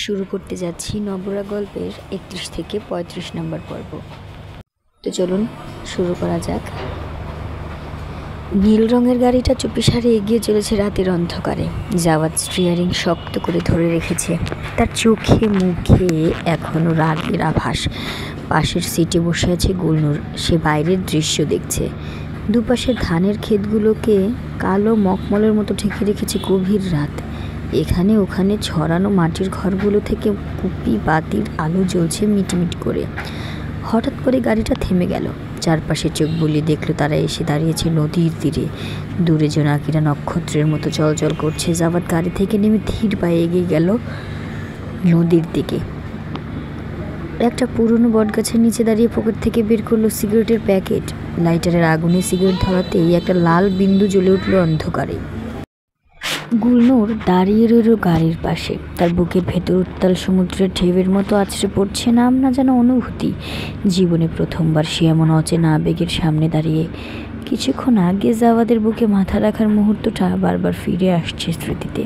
শুরু করতে যাচ্ছি নবরা গল্পের 31 থেকে 35 নম্বর পর্ব। তো চলুন শুরু করা যাক। নীল রঙের গাড়িটা চুপিসারে এগিয়ে চলেছে রাতের অন্ধকারে। জাওয়াদ স্টিয়ারিং শক্ত করে ধরে রেখেছে। তার চোখে মুখে এখনও রাগের আভাস। পাশের সিটে বসে আছে গুলনুর। সে বাইরের দৃশ্য দেখছে। দুপাশের ধানের ক্ষেতগুলোকে কালো মখমলের মতো ঢেকে রেখেছে গভীর রাত। এখানে ওখানে ছড়ানো মাটির ঘরগুলো থেকে কুপি বাতির আলো জ্বলছে মিটমিট করে। হঠাৎ করে গাড়িটা থেমে গেল। চারপাশে চোখ বুলিয়ে দেখলো তারা এসে দাঁড়িয়েছে নদীর তীরে। দূরে জোনাকিরা নক্ষত্রের মতো চলচল করছে। জাওয়াদ গাড়ি থেকে নেমে ধীর পায়ে এগিয়ে গেল নদীর দিকে। একটা পুরনো বটগাছের নিচে দাঁড়িয়ে পকেট থেকে বের করলো সিগারেটের প্যাকেট। লাইটারের আগুনে সিগারেট ধরাতেই একটা লাল বিন্দু জ্বলে উঠল অন্ধকারে। গুলনুর দাঁড়িয়ে রইল গাড়ির পাশে। তার বুকের ভেতর উত্তাল সমুদ্রের ঢেউয়ের মতো আছড়ে পড়ছে নাম না জানা অনুভূতি। জীবনে প্রথমবার সে এমন অচেনা আবেগের সামনে দাঁড়িয়ে। কিছুক্ষণ আগে জাওয়াদের বুকে মাথা রাখার মুহূর্তটা বারবার ফিরে আসছে স্মৃতিতে।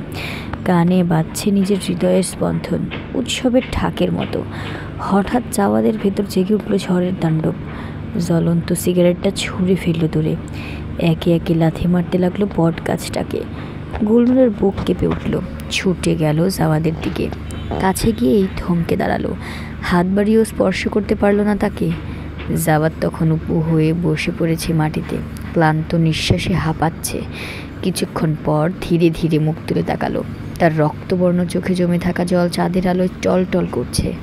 কানে বাজছে নিজের হৃদয়ের স্পন্দন, উৎসবের ঢাকের মতো। হঠাৎ জাওয়াদের ভেতর জেগে উঠল ঝড়ের তাণ্ডব। জ্বলন্ত সিগারেটটা ছুঁড়ে ফেলল দূরে। একে একে লাথি মারতে লাগলো বট গাছটাকে। গুলনুরের বুক কেঁপে উঠল। ছুটে গেল জাওয়াদের দিকে। কাছে গিয়েই থমকে দাঁড়ালো। হাত বাড়িয়েও স্পর্শ করতে পারল না তাকে। জাওয়াদ তখন উপুু হয়ে বসে পড়েছে মাটিতে, ক্লান্ত নিঃশ্বাসে হাঁপাচ্ছে। কিছুক্ষণ পর ধীরে ধীরে মুখ তুলে তাকালো। তার রক্তবর্ণ চোখে জমে থাকা জল চাঁদের আলোয় টলটল করছে।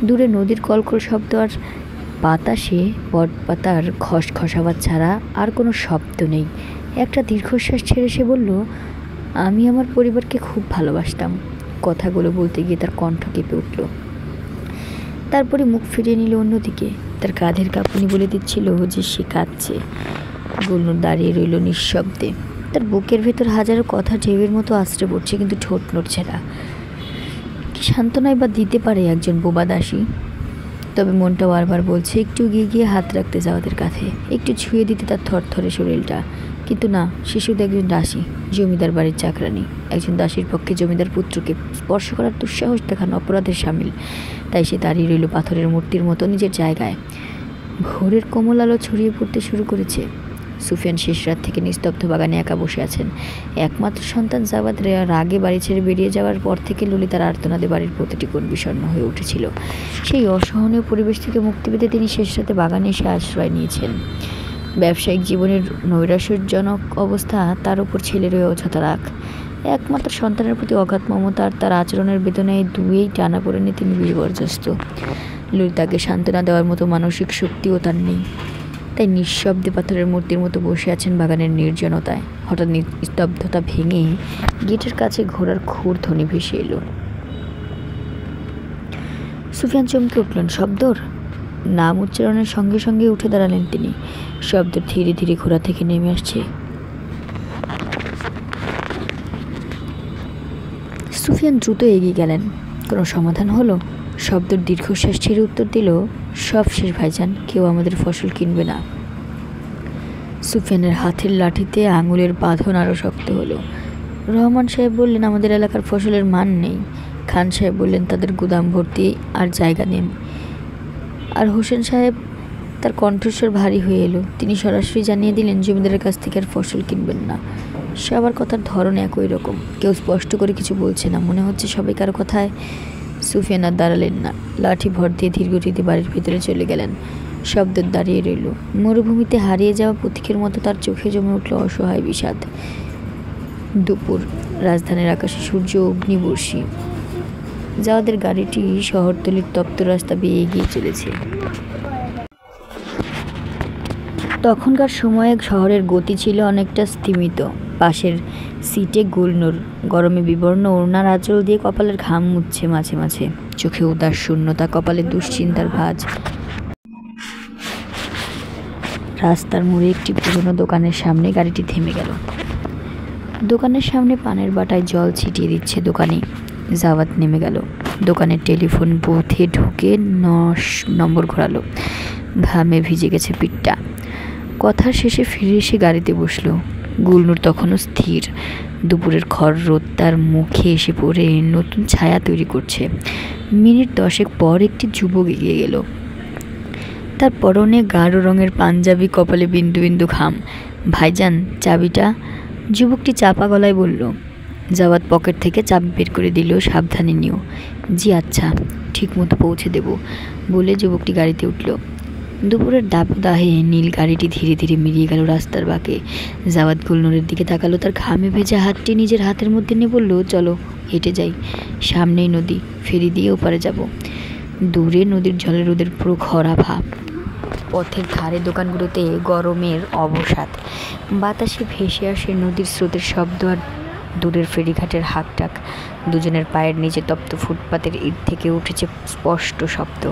দূরে নদীর কলকল শব্দ আর বাতাসে বটপাতার খসখস আওয়াজ ছাড়া আর কোনো শব্দ নেই। একটা দীর্ঘশ্বাস ছেড়ে সে বলল, আমি আমার পরিবারকে খুব ভালোবাসতাম। কথাগুলো বলতে গিয়ে তার কণ্ঠ কেঁপে উঠল। তারপরে মুখ ফিরিয়ে নিল অন্যদিকে। তার কাঁধের কাঁপুনি বলে দিচ্ছিল যে সে কাঁদছে। গুলনুর দাঁড়িয়ে রইল নিঃশব্দে। তার বুকের ভেতর হাজারো কথা ঢেউয়ের মতো আশ্রে পড়ছে, কিন্তু ঠোঁট নড়ছে না। কি সান্ত্বনাই বা দিতে পারে একজন বোবা দাসী? তবে মনটা বারবার বলছে একটু এগিয়ে গিয়ে হাত রাখতে জাওয়াদের কাঁধে, একটু ছুঁয়ে দিতে তার থরথরে শরীরটা। কিন্তু না, সে শুধু একজন দাসী, জমিদার বাড়ির চাকরানি। একজন দাসীর পক্ষে জমিদার পুত্রকে স্পর্শ করার দুঃসাহস দেখানো অপরাধের সামিল। তাই সে দাঁড়িয়ে রইল পাথরের মূর্তির মতো নিজের জায়গায়। ভোরের কোমল আলো ছড়িয়ে পড়তে শুরু করেছে। সুফিয়ান শেষ রাত থেকে নিস্তব্ধ বাগানে একা বসে আছেন। একমাত্র সন্তান জাওয়াদ রাগে বাড়ি ছেড়ে বেরিয়ে যাওয়ার পর থেকে ললিতার আর্তনাদে বাড়ির প্রতিটি কোণ বিষণ্ণ হয়ে উঠেছিল। সেই অসহনীয় পরিবেশ থেকে মুক্তি পেতে তিনি শেষ রাতে বাগানে এসে আশ্রয় নিয়েছেন। ব্যবসায়িক জীবনের নৈরাশ্যজনক অবস্থা, তার উপর ছেলের অযথা রাগ, একমাত্র সন্তানের প্রতি অগাধ মমতা আর তার আচরণের বেদনায় দুয়েই টানাপোড়েনে তিনি বিপর্যস্ত। ললিতাকে সান্ত্বনা দেওয়ার মতো মানসিক শক্তিও তার নেই। তাই নিঃশব্দে পাথরের মূর্তির মতো বসে আছেন বাগানের নির্জনতায়। হঠাৎ নিস্তব্ধতা ভেঙে গেটের কাছে ঘোড়ার খুর ধ্বনি ভেসে এলো। সুফিয়ান চমকে উঠলেন। শব্দর নাম উচ্চারণের সঙ্গে সঙ্গে উঠে দাঁড়ালেন তিনি। শব্দ ধীরে ধীরে ঘোড়া থেকে নেমে আসছে। সুফিয়ান দ্রুত এগিয়ে গেলেন। কোনো সমাধান হলো? শব্দের দীর্ঘশ্বাস ছেড়ে উত্তর দিল, সব শেষ ভাইজান, কেউ আমাদের ফসল কিনবে না। সুফিয়ানের হাতের লাঠিতে আঙুলের বাঁধন আরও শক্ত হলো। রহমান সাহেব বললেন, আমাদের এলাকার ফসলের মান নেই। খান সাহেব বললেন, তাদের গুদাম ভর্তি আর জায়গা নেন। আর হোসেন সাহেব, তার কণ্ঠস্বর ভারী হয়ে এলো। তিনি সরাসরি জানিয়ে দিলেন জমিদারের কাছ থেকে আর ফসল কিনবেন না। সবার কথার ধরন একই রকম। কেউ স্পষ্ট করে কিছু বলছে না। মনে হচ্ছে সবাই কারো কথায়। সুফিয়ান আর দাঁড়ালেন না। লাঠি ভর দিয়ে ধীরগতিতে বাড়ির ভিতরে চলে গেলেন। শব্দ দাঁড়িয়ে রইল। মরুভূমিতে হারিয়ে যাওয়া পথিকের মতো তার চোখে জমে উঠল অসহায় বিষাদ। দুপুর। রাজধানীর আকাশে সূর্য অগ্নিবর্ষী। জাওয়াদের গাড়িটি শহরতলির তপ্ত রাস্তা বেয়ে এগিয়ে চলেছে। তখনকার সময়ে শহরের গতি ছিল অনেকটা স্থিমিত। পাশের সিটে গুলনুর গরমে বিবর্ণ ওড়নার আঁচল দিয়ে কপালের ঘাম মুছছে মাঝে মাঝে। চোখে উদাস শূন্যতা, কপালে দুশ্চিন্তার ভাঁজ। রাস্তার মোড়ে একটি পুরনো দোকানের সামনে গাড়িটি থেমে গেল। দোকানের সামনে পানের বাটায় জল ছিটিয়ে দিচ্ছে দোকানি। জাওয়াদ নেমে গেল। দোকানের টেলিফোন বুথে ঢুকে 9 নম্বর ঘোরালো। ঘামে ভিজে গেছে পিঠটা। কথার শেষে ফিরে এসে গাড়িতে বসলো। গুলনুর তখনও স্থির। দুপুরের খড় রোদ তার মুখে এসে পড়ে নতুন ছায়া তৈরি করছে। মিনিট 10 পর একটি যুবক এগিয়ে গেল। তার পরনে গাঢ় রঙের পাঞ্জাবি, কপালে বিন্দু বিন্দু ঘাম। ভাইজান, চাবিটা? যুবকটি চাপা গলায় বলল। জাওয়াদ পকেট থেকে চাবি বের করে দিল। সাবধানে নিও। জি আচ্ছা, ঠিক মতো পৌঁছে দেব বলে যুবকটি গাড়িতে উঠল। দুপুরের দাবদাহে নীল গাড়িটি ধীরে ধীরে মিলিয়ে গেল রাস্তার বাঁকে। জাওয়াদ গুলনুরের দিকে তাকালো। তার ঘামে ভেজা হাতটি নিজের হাতের মধ্যে নিয়ে বলল, চলো হেঁটে যাই, সামনেই নদী, ফেরি দিয়ে ওপারে যাব। দূরে নদীর জলে রোদের পুরো খরা ভাব। পথের ধারে দোকানগুলোতে গরমের অবসাদ। বাতাসে ভেসে আসে নদীর স্রোতের শব্দ আর দূরের ফেরিঘাটের হাকটাক। দুজনের পায়ের নিচে তপ্ত ফুটপাতের ইট থেকে উঠেছে স্পষ্ট শব্দ।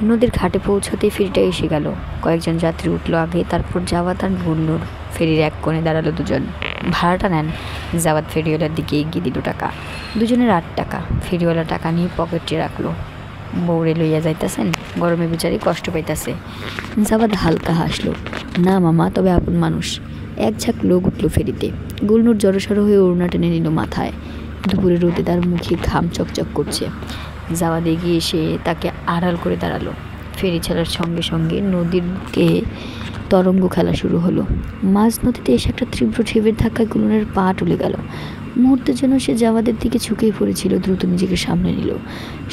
নদীর ঘাটে পৌঁছতেই ফেরিটা এসে গেল। কয়েকজন যাত্রী উঠল আগে, তারপর জাওয়াদ আর গুলনুর। ফেরির এক কোণে দাঁড়ালো দুজন। ভাড়াটা নেন। জাওয়াদ ফেরিওয়ালার দিকে এগিয়ে দিল টাকা। দুজনের 8 টাকা। ফেরিওয়ালা টাকা নিয়ে পকেটে রাখলো। বউরে লইয়া যাইতাছেন? গরমে বিচারি কষ্ট পাইতাছে। জাওয়াদ হালকা হাসলো। না মামা, তবে আপন মানুষ। এক ঝাঁক লোক উঠল ফেরিতে। গুলনুর জড়সড় হয়ে ওড়না টেনে নিল মাথায়। দুপুরে রোদে তার মুখে ঘাম চকচক করছে। জাওয়াদ এগিয়ে এসে তাকে আড়াল করে দাঁড়ালো। ফেরি ছাড়ার সঙ্গে সঙ্গে নদীতে তরঙ্গ খেলা শুরু হলো। মাঝ নদীতে এসে একটা তীব্র ঢেউয়ের ধাক্কায় গুলনুরের পা টুলে গেল। মুহূর্তের জন্য সে জাওয়াদের দিকে ঝুঁকেই পড়েছিল। দ্রুত নিজেকে সামনে নিল।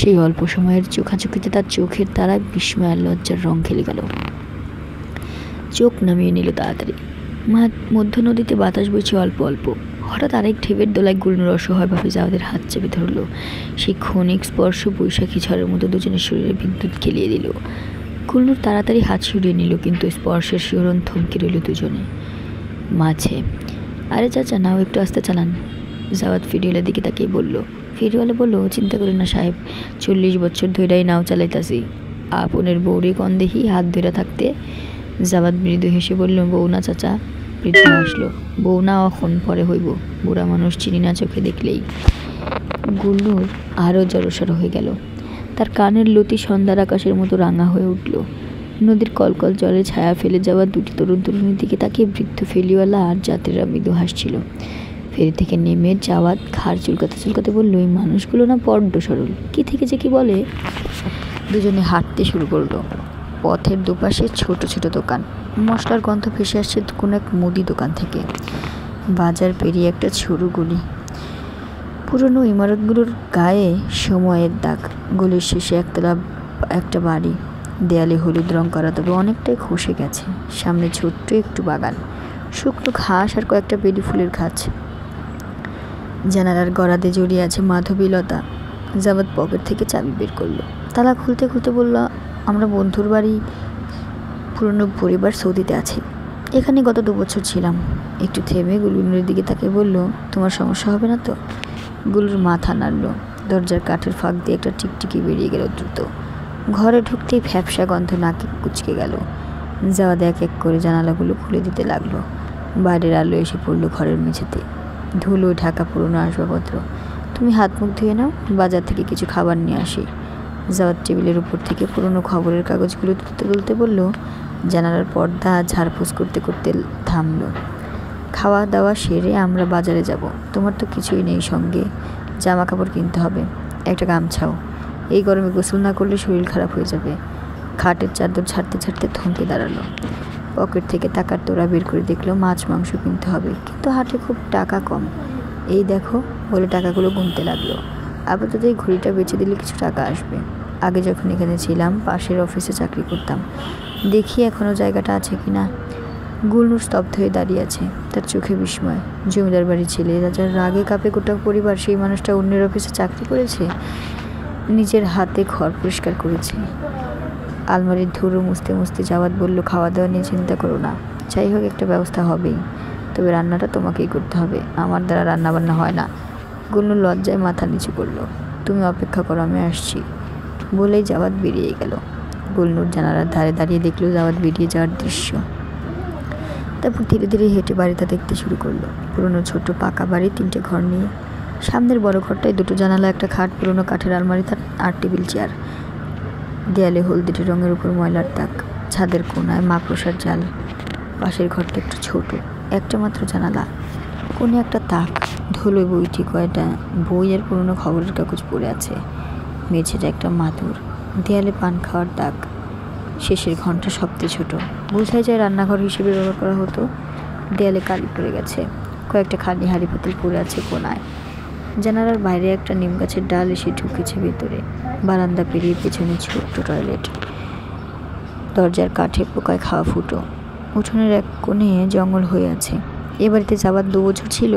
সেই অল্প সময়ের চোখাচোখিতে তার চোখের তারায় বিস্ময় আর লজ্জার রং খেলে গেল। চোখ নামিয়ে নিল তাড়াতাড়ি। মধ্য নদীতে বাতাস বইছে অল্প অল্প। হঠাৎ আরেক ঢেউয়ের দোলায় গুলনুর অসহায়ভাবে জাওয়াদের হাত চেপে ধরল। সেই ক্ষণিক স্পর্শ বৈশাখী ঝড়ের মতো দুজনের শরীরে বিদ্যুৎ খেলিয়ে দিল। গুলনুর তাড়াতাড়ি হাত সরিয়ে নিল, কিন্তু স্পর্শের শিহরণ থমকে রইল দুজনে মাঝে। আরে চাচা, নাও একটু আস্তে চালান। জাওয়াদ ফেরিওয়ালার দিকে তাকিয়ে বলল। ফেরিওয়ালা বলল, চিন্তা করেন না সাহেব, 40 বছর ধইরাই নাও চালাইতাছি। আপনের বউরে কন দেখি হাত ধরে থাকতে। জাওয়াদ মৃদু হেসে বলল, বউ না চাচা। বৃদ্ধ আসলো। বউ না এখন, পরে হইব। বুড়া মানুষ চিনি না চোখে দেখলেই। গুলনুর আরও জড়সড় হয়ে গেল। তার কানের লতি সন্ধ্যার আকাশের মতো রাঙা হয়ে উঠল। নদীর কলকল জলে ছায়া ফেলে যাওয়া দুটি তরুণ তরুণীর দিকে তাকিয়ে বৃদ্ধ ফেরিওয়ালা আর যাত্রীরা মৃদু হাসছিল। ফেরি থেকে নেমে জাওয়াদ ঘাড় চুলকাতে চুলকাতে বলল, এই মানুষগুলো না বড্ড সরল, কি থেকে যে কি বলে। দুজনে হাঁটতে শুরু করলো। পথের দুপাশে ছোট ছোট দোকান। মশলার গন্ধ ভেসে আসছে কোনো এক মুদি দোকান থেকে। বাজার পেরিয়ে একটা সরু গলি। পুরনো ইমারতগুলোর গায়ে সময়ের দাগ। গলির শেষে একতলা একটা বাড়ি। দেয়ালে হলুদ রং করা, তবে অনেকটাই খসে গেছে। সামনে ছোট্ট একটু বাগান, শুকনো ঘাস আর কয়েকটা বেলি ফুলের গাছ। জানালার গড়াতে জড়িয়ে আছে মাধবীলতা। জাওয়াদ পকেট থেকে চাবি বের করলো। তালা খুলতে খুলতে বলল, আমরা বন্ধুর বাড়ি, পুরনো পরিবার সৌদিতে আছে। এখানে গত 2 বছর ছিলাম। একটু থেমে গুলনুরের দিকে তাকে বলল, তোমার সমস্যা হবে না তো? গুলনুর মাথা নাড়ল। দরজার কাঠের ফাঁক দিয়ে একটা টিকটিকি বেরিয়ে গেল দ্রুত। ঘরে ঢুকতেই ফ্যাপসা গন্ধ নাকে কুচকে গেল। জাওয়াদ এক এক করে জানালাগুলো খুলে দিতে লাগলো। বাইরের আলো এসে পড়লো ঘরের মেঝেতে। ধুলো ঢাকা পুরনো আসবাবপত্র। তুমি হাত মুখ ধুয়ে নাও, বাজার থেকে কিছু খাবার নিয়ে আসি। জাওয়াদ টেবিলের উপর থেকে পুরনো খবরের কাগজগুলো তুলতে তুলতে বলল। জানালার পর্দা ঝাড়ফুঁস করতে করতে থামল। খাওয়া দাওয়া সেরে আমরা বাজারে যাব। তোমার তো কিছুই নেই সঙ্গে, জামা কাপড় কিনতে হবে, একটা গামছাও। এই গরমে গোসল না করলে শরীর খারাপ হয়ে যাবে। খাটের চাদর ছাড়তে ছাড়তে থমকে দাঁড়ালো। পকেট থেকে টাকার তোড়া বের করে দেখলো মাছ মাংস কিনতে হবে, কিন্তু হাটে খুব টাকা কম। এই দেখো বলে টাকাগুলো গুনতে লাগলো। আপাতত এই ঘড়িটা বেচে দিলে কিছু টাকা আসবে। আগে যখন এখানে ছিলাম পাশের অফিসে চাকরি করতাম, দেখি এখনও জায়গাটা আছে কি না। গুলনুর স্তব্ধ হয়ে দাঁড়িয়ে আছে। তার চোখে বিস্ময়। জমিদার বাড়ির ছেলে, রাজার রাগে কাঁপে গোটা পরিবার, সেই মানুষটা অন্যের অফিসে চাকরি করেছে, নিজের হাতে ঘর পরিষ্কার করেছে। আলমারির ধুলো মুছতে মুছতে জাওয়াদ বলল, খাওয়া দাওয়া নিয়ে চিন্তা করো না, যাই হোক একটা ব্যবস্থা হবেই, তবে রান্নাটা তোমাকেই করতে হবে, আমার দ্বারা রান্নাবান্না হয় না। গুলনুর লজ্জায় মাথা নিচু করলো। তুমি অপেক্ষা করো, আমি আসছি বলেই জাওয়াদ বেরিয়ে গেল। গুলনুর জানালার ধারে দাঁড়িয়ে দেখলো জাওয়াদ বেরিয়ে যাওয়ার দৃশ্য। তারপর ধীরে ধীরে হেঁটে বাড়িটা দেখতে শুরু করলো। পুরনো ছোট পাকা বাড়ি, 3টে ঘর নিয়ে। সামনের বড় ঘরটায় 2টো জানালা, একটা খাট, পুরনো কাঠের আলমারি, তার 8 টেবিল চেয়ার। দেয়ালে হলদেটে রঙের উপর ময়লার দাগ। ছাদের কোনায় মাকড়সার জাল। পাশের ঘরটা একটু ছোট, একটা মাত্র জানালা। কোনো একটা তাক, ধুলোয় বইটি কয়টা বই আর পুরনো খবরের কাগজ পড়ে আছে। মেঝেতে একটা মাদুর, দেয়ালে পান খাওয়ার দাগ, শেষের ঘন্টা সবচেয়ে ছোট, বোঝাই যায় রান্নাঘর হিসেবে ব্যবহার করা হতো। দেয়ালে কালি পড়ে গেছে, কয়েকটা খালি হাঁড়ি পাতিল পড়ে আছে কোনায়। জানালার বাইরে একটা নিম গাছের ডাল এসে ঢুকেছে ভেতরে। বারান্দা পেরিয়ে পেছনে ছোট্ট টয়লেট, দরজার কাঠে পোকায় খাওয়া ফুটো। উঠোনের এক কোণে জঙ্গল হয়ে আছে। এ বাড়িতে যাবার 2 বছর ছিল।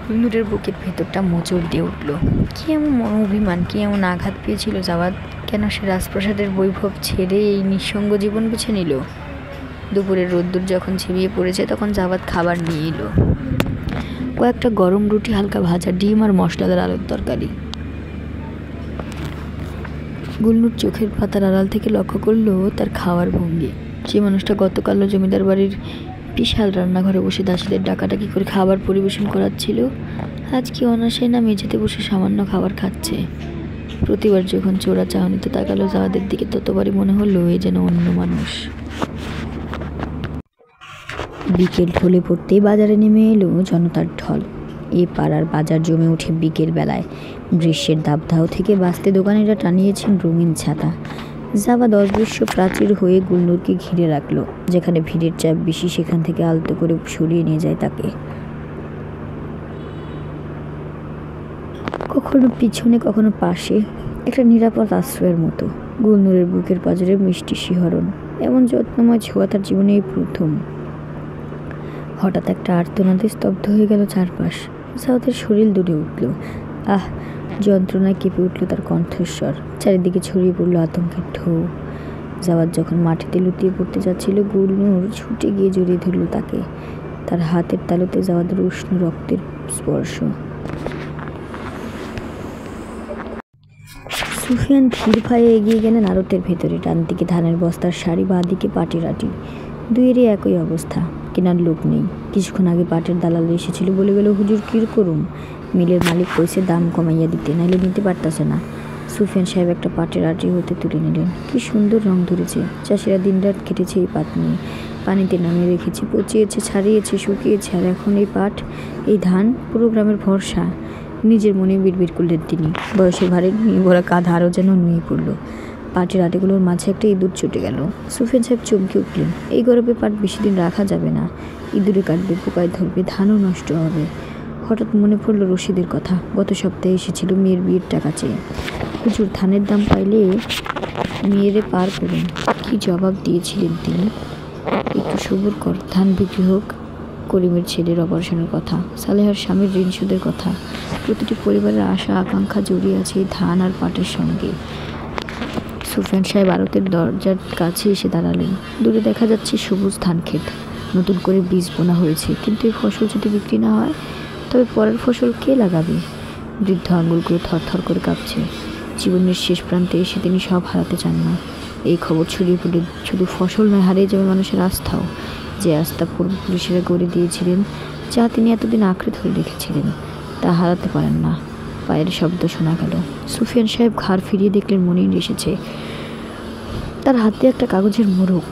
গুলনুরের বুকের ভেতরটা মোচড় দিয়ে উঠল। কি এমন অভিমান, কি এমন আঘাত পেয়েছিল জাওয়াদ? কেন সে রাজপ্রাসাদের বৈভব ছেড়ে এই নিঃসঙ্গ জীবন বেছে নিল? দুপুরের রোদ্দুর যখন ছিবিয়ে পড়েছে তখন জাওয়াদ খাবার নিয়ে এলো। কয়েকটা গরম রুটি, হালকা ভাজা ডিম আর মশলাদার আলুর তরকারি। গুলনুর চোখের পাতার আড়াল থেকে লক্ষ্য করলো তার খাওয়ার ভঙ্গি। যে মানুষটা গতকালও জমিদার বাড়ির বিশাল রান্নাঘরে বসে দাসীদের ডাকাডাকি করে খাবার পরিবেশন করাচ্ছিল, আজ কি অনাশয় না মেঝেতে বসে সামান্য খাবার খাচ্ছে। প্রতিবার যখন চোরা চাহনিতে তাকালো জাওয়াদের দিকে, ততবারই মনে হলো এ যেন অন্য মানুষ। বিকেল ঢলে পড়তেই বাজারে নেমে এলো জনতার ঢল। এ পাড়ার বাজার জমে ওঠে বিকেল বেলায়। গ্রীষ্মের দাবদাহ থেকে বাঁচতে দোকানিরা টানিয়েছেন রঙিন ছাতা। জাওয়াদ অদৃশ্য প্রাচীর হয়ে গুলনুরকে ঘিরে রাখলো। যেখানে ভিড়ের চাপ বেশি সেখান থেকে আলতো করে সরিয়ে নিয়ে যায় তাকে। কখনো পিছনে, কখনো পাশে, একটা নিরাপদ আশ্রয়ের মতো। গুলনুরের বুকের পাঁজরে মিষ্টি শিহরণ। এমন যত্নময় ছোঁয়া তার জীবনে এই প্রথম। হঠাৎ একটা আর্তনাদে স্তব্ধ হয়ে গেল চারপাশ। জাওয়াদের শরীর দুলে উঠল। আহ! যন্ত্রণায় কেঁপে উঠল তার কণ্ঠস্বর। চারিদিকে ছড়িয়ে পড়ল আতঙ্কের ঢেউ। জাওয়াদ যখন মাটিতে লুটিয়ে পড়তে যাচ্ছিল, গুলনুর ছুটে গিয়ে জড়িয়ে ধরল তাকে। তার হাতের তালুতে জাওয়াদের উষ্ণ রক্তের স্পর্শ। সুফিয়ান ধীর পায়ে এগিয়ে গেলেন আড়তের ভেতরে। ডান দিকে ধানের বস্তার শাড়ি, বাঁ দিকে পাটির আটি। দুইয়েরই একই অবস্থা, কেনার লোক নেই। কিছুক্ষণ আগে পাটের দালাল এসেছিল, বলে গেল হুজুর কি করুম, মিলের মালিক কইছে দাম কমাইয়া দিতে, নাইলে নিতে পারতাছে না। সুফিয়ান সাহেব একটা পাটের আটি হতে তুলে নিলেন। কি সুন্দর রং ধরেছে। চাষিরা দিনরাত কেটেছে এই পাট নিয়ে, পানিতে নামিয়ে রেখেছে, পচিয়েছে, ছাড়িয়েছে, শুকিয়েছে, আর এখন এই পাট, এই ধান পুরো গ্রামের ভরসা। নিজের মনে বিড়বিড় করলেন তিনি। বয়সের ভারে নুয়ে ভরা কাঁধ আরও যেন নুয়ে পড়ল। পাটের আটিগুলোর মাঝে একটা ইঁদুর ছুটে গেল। সুফিয়ান সাহেব চমকে উঠলেন। এই গরমে পাট বেশি দিন রাখা যাবে না, ইঁদুরে কাটবে, পোকায় ধরবে, ধানও নষ্ট হবে। হঠাৎ মনে পড়ল রশিদের কথা। গত সপ্তাহে এসেছিল মেয়ের বিয়ের টাকা চেয়ে। হুজুর, ধানের দাম পাইলে মেয়েরে পার করুন। কি জবাব দিয়েছিলেন তিনি? একটু সবুর কর, ধান বিক্রি হোক। করিমের ছেলের অপারেশনের কথা, সালেহার স্বামীর ঋণ শোধের কথা। প্রতিটি পরিবারের আশা আকাঙ্ক্ষা জড়িয়ে আছে এই ধান আর পাটের সঙ্গে। সুফিয়ান সাহেব আড়তের দরজার কাছে এসে দাঁড়ালেন। দূরে দেখা যাচ্ছে সবুজ ধান ক্ষেত, নতুন করে বীজ বোনা হয়েছে। কিন্তু এই ফসল যদি বিক্রি না হয়, তবে পরের ফসল কে লাগাবে? বৃদ্ধ আঙুলগুলো থরথর করে কাঁপছে। জীবনের শেষ প্রান্তে এসে তিনি সব হারাতে চান না। এই খবর ছড়িয়ে পড়লে শুধু ফসল নয়, হারিয়ে যাবে মানুষের আস্থাও। যে আস্থা পূর্বপুরুষেরা গড়ে দিয়েছিলেন, যা তিনি এতদিন আঁকড়ে ধরে রেখেছিলেন, তা হারাতে পারেন না। পায়ের শব্দ শোনা গেল। সুফিয়ান সাহেব ঘাড় ফিরিয়ে দেখলেন মনির এসেছে। তার হাতে একটা কাগজের মোড়ক।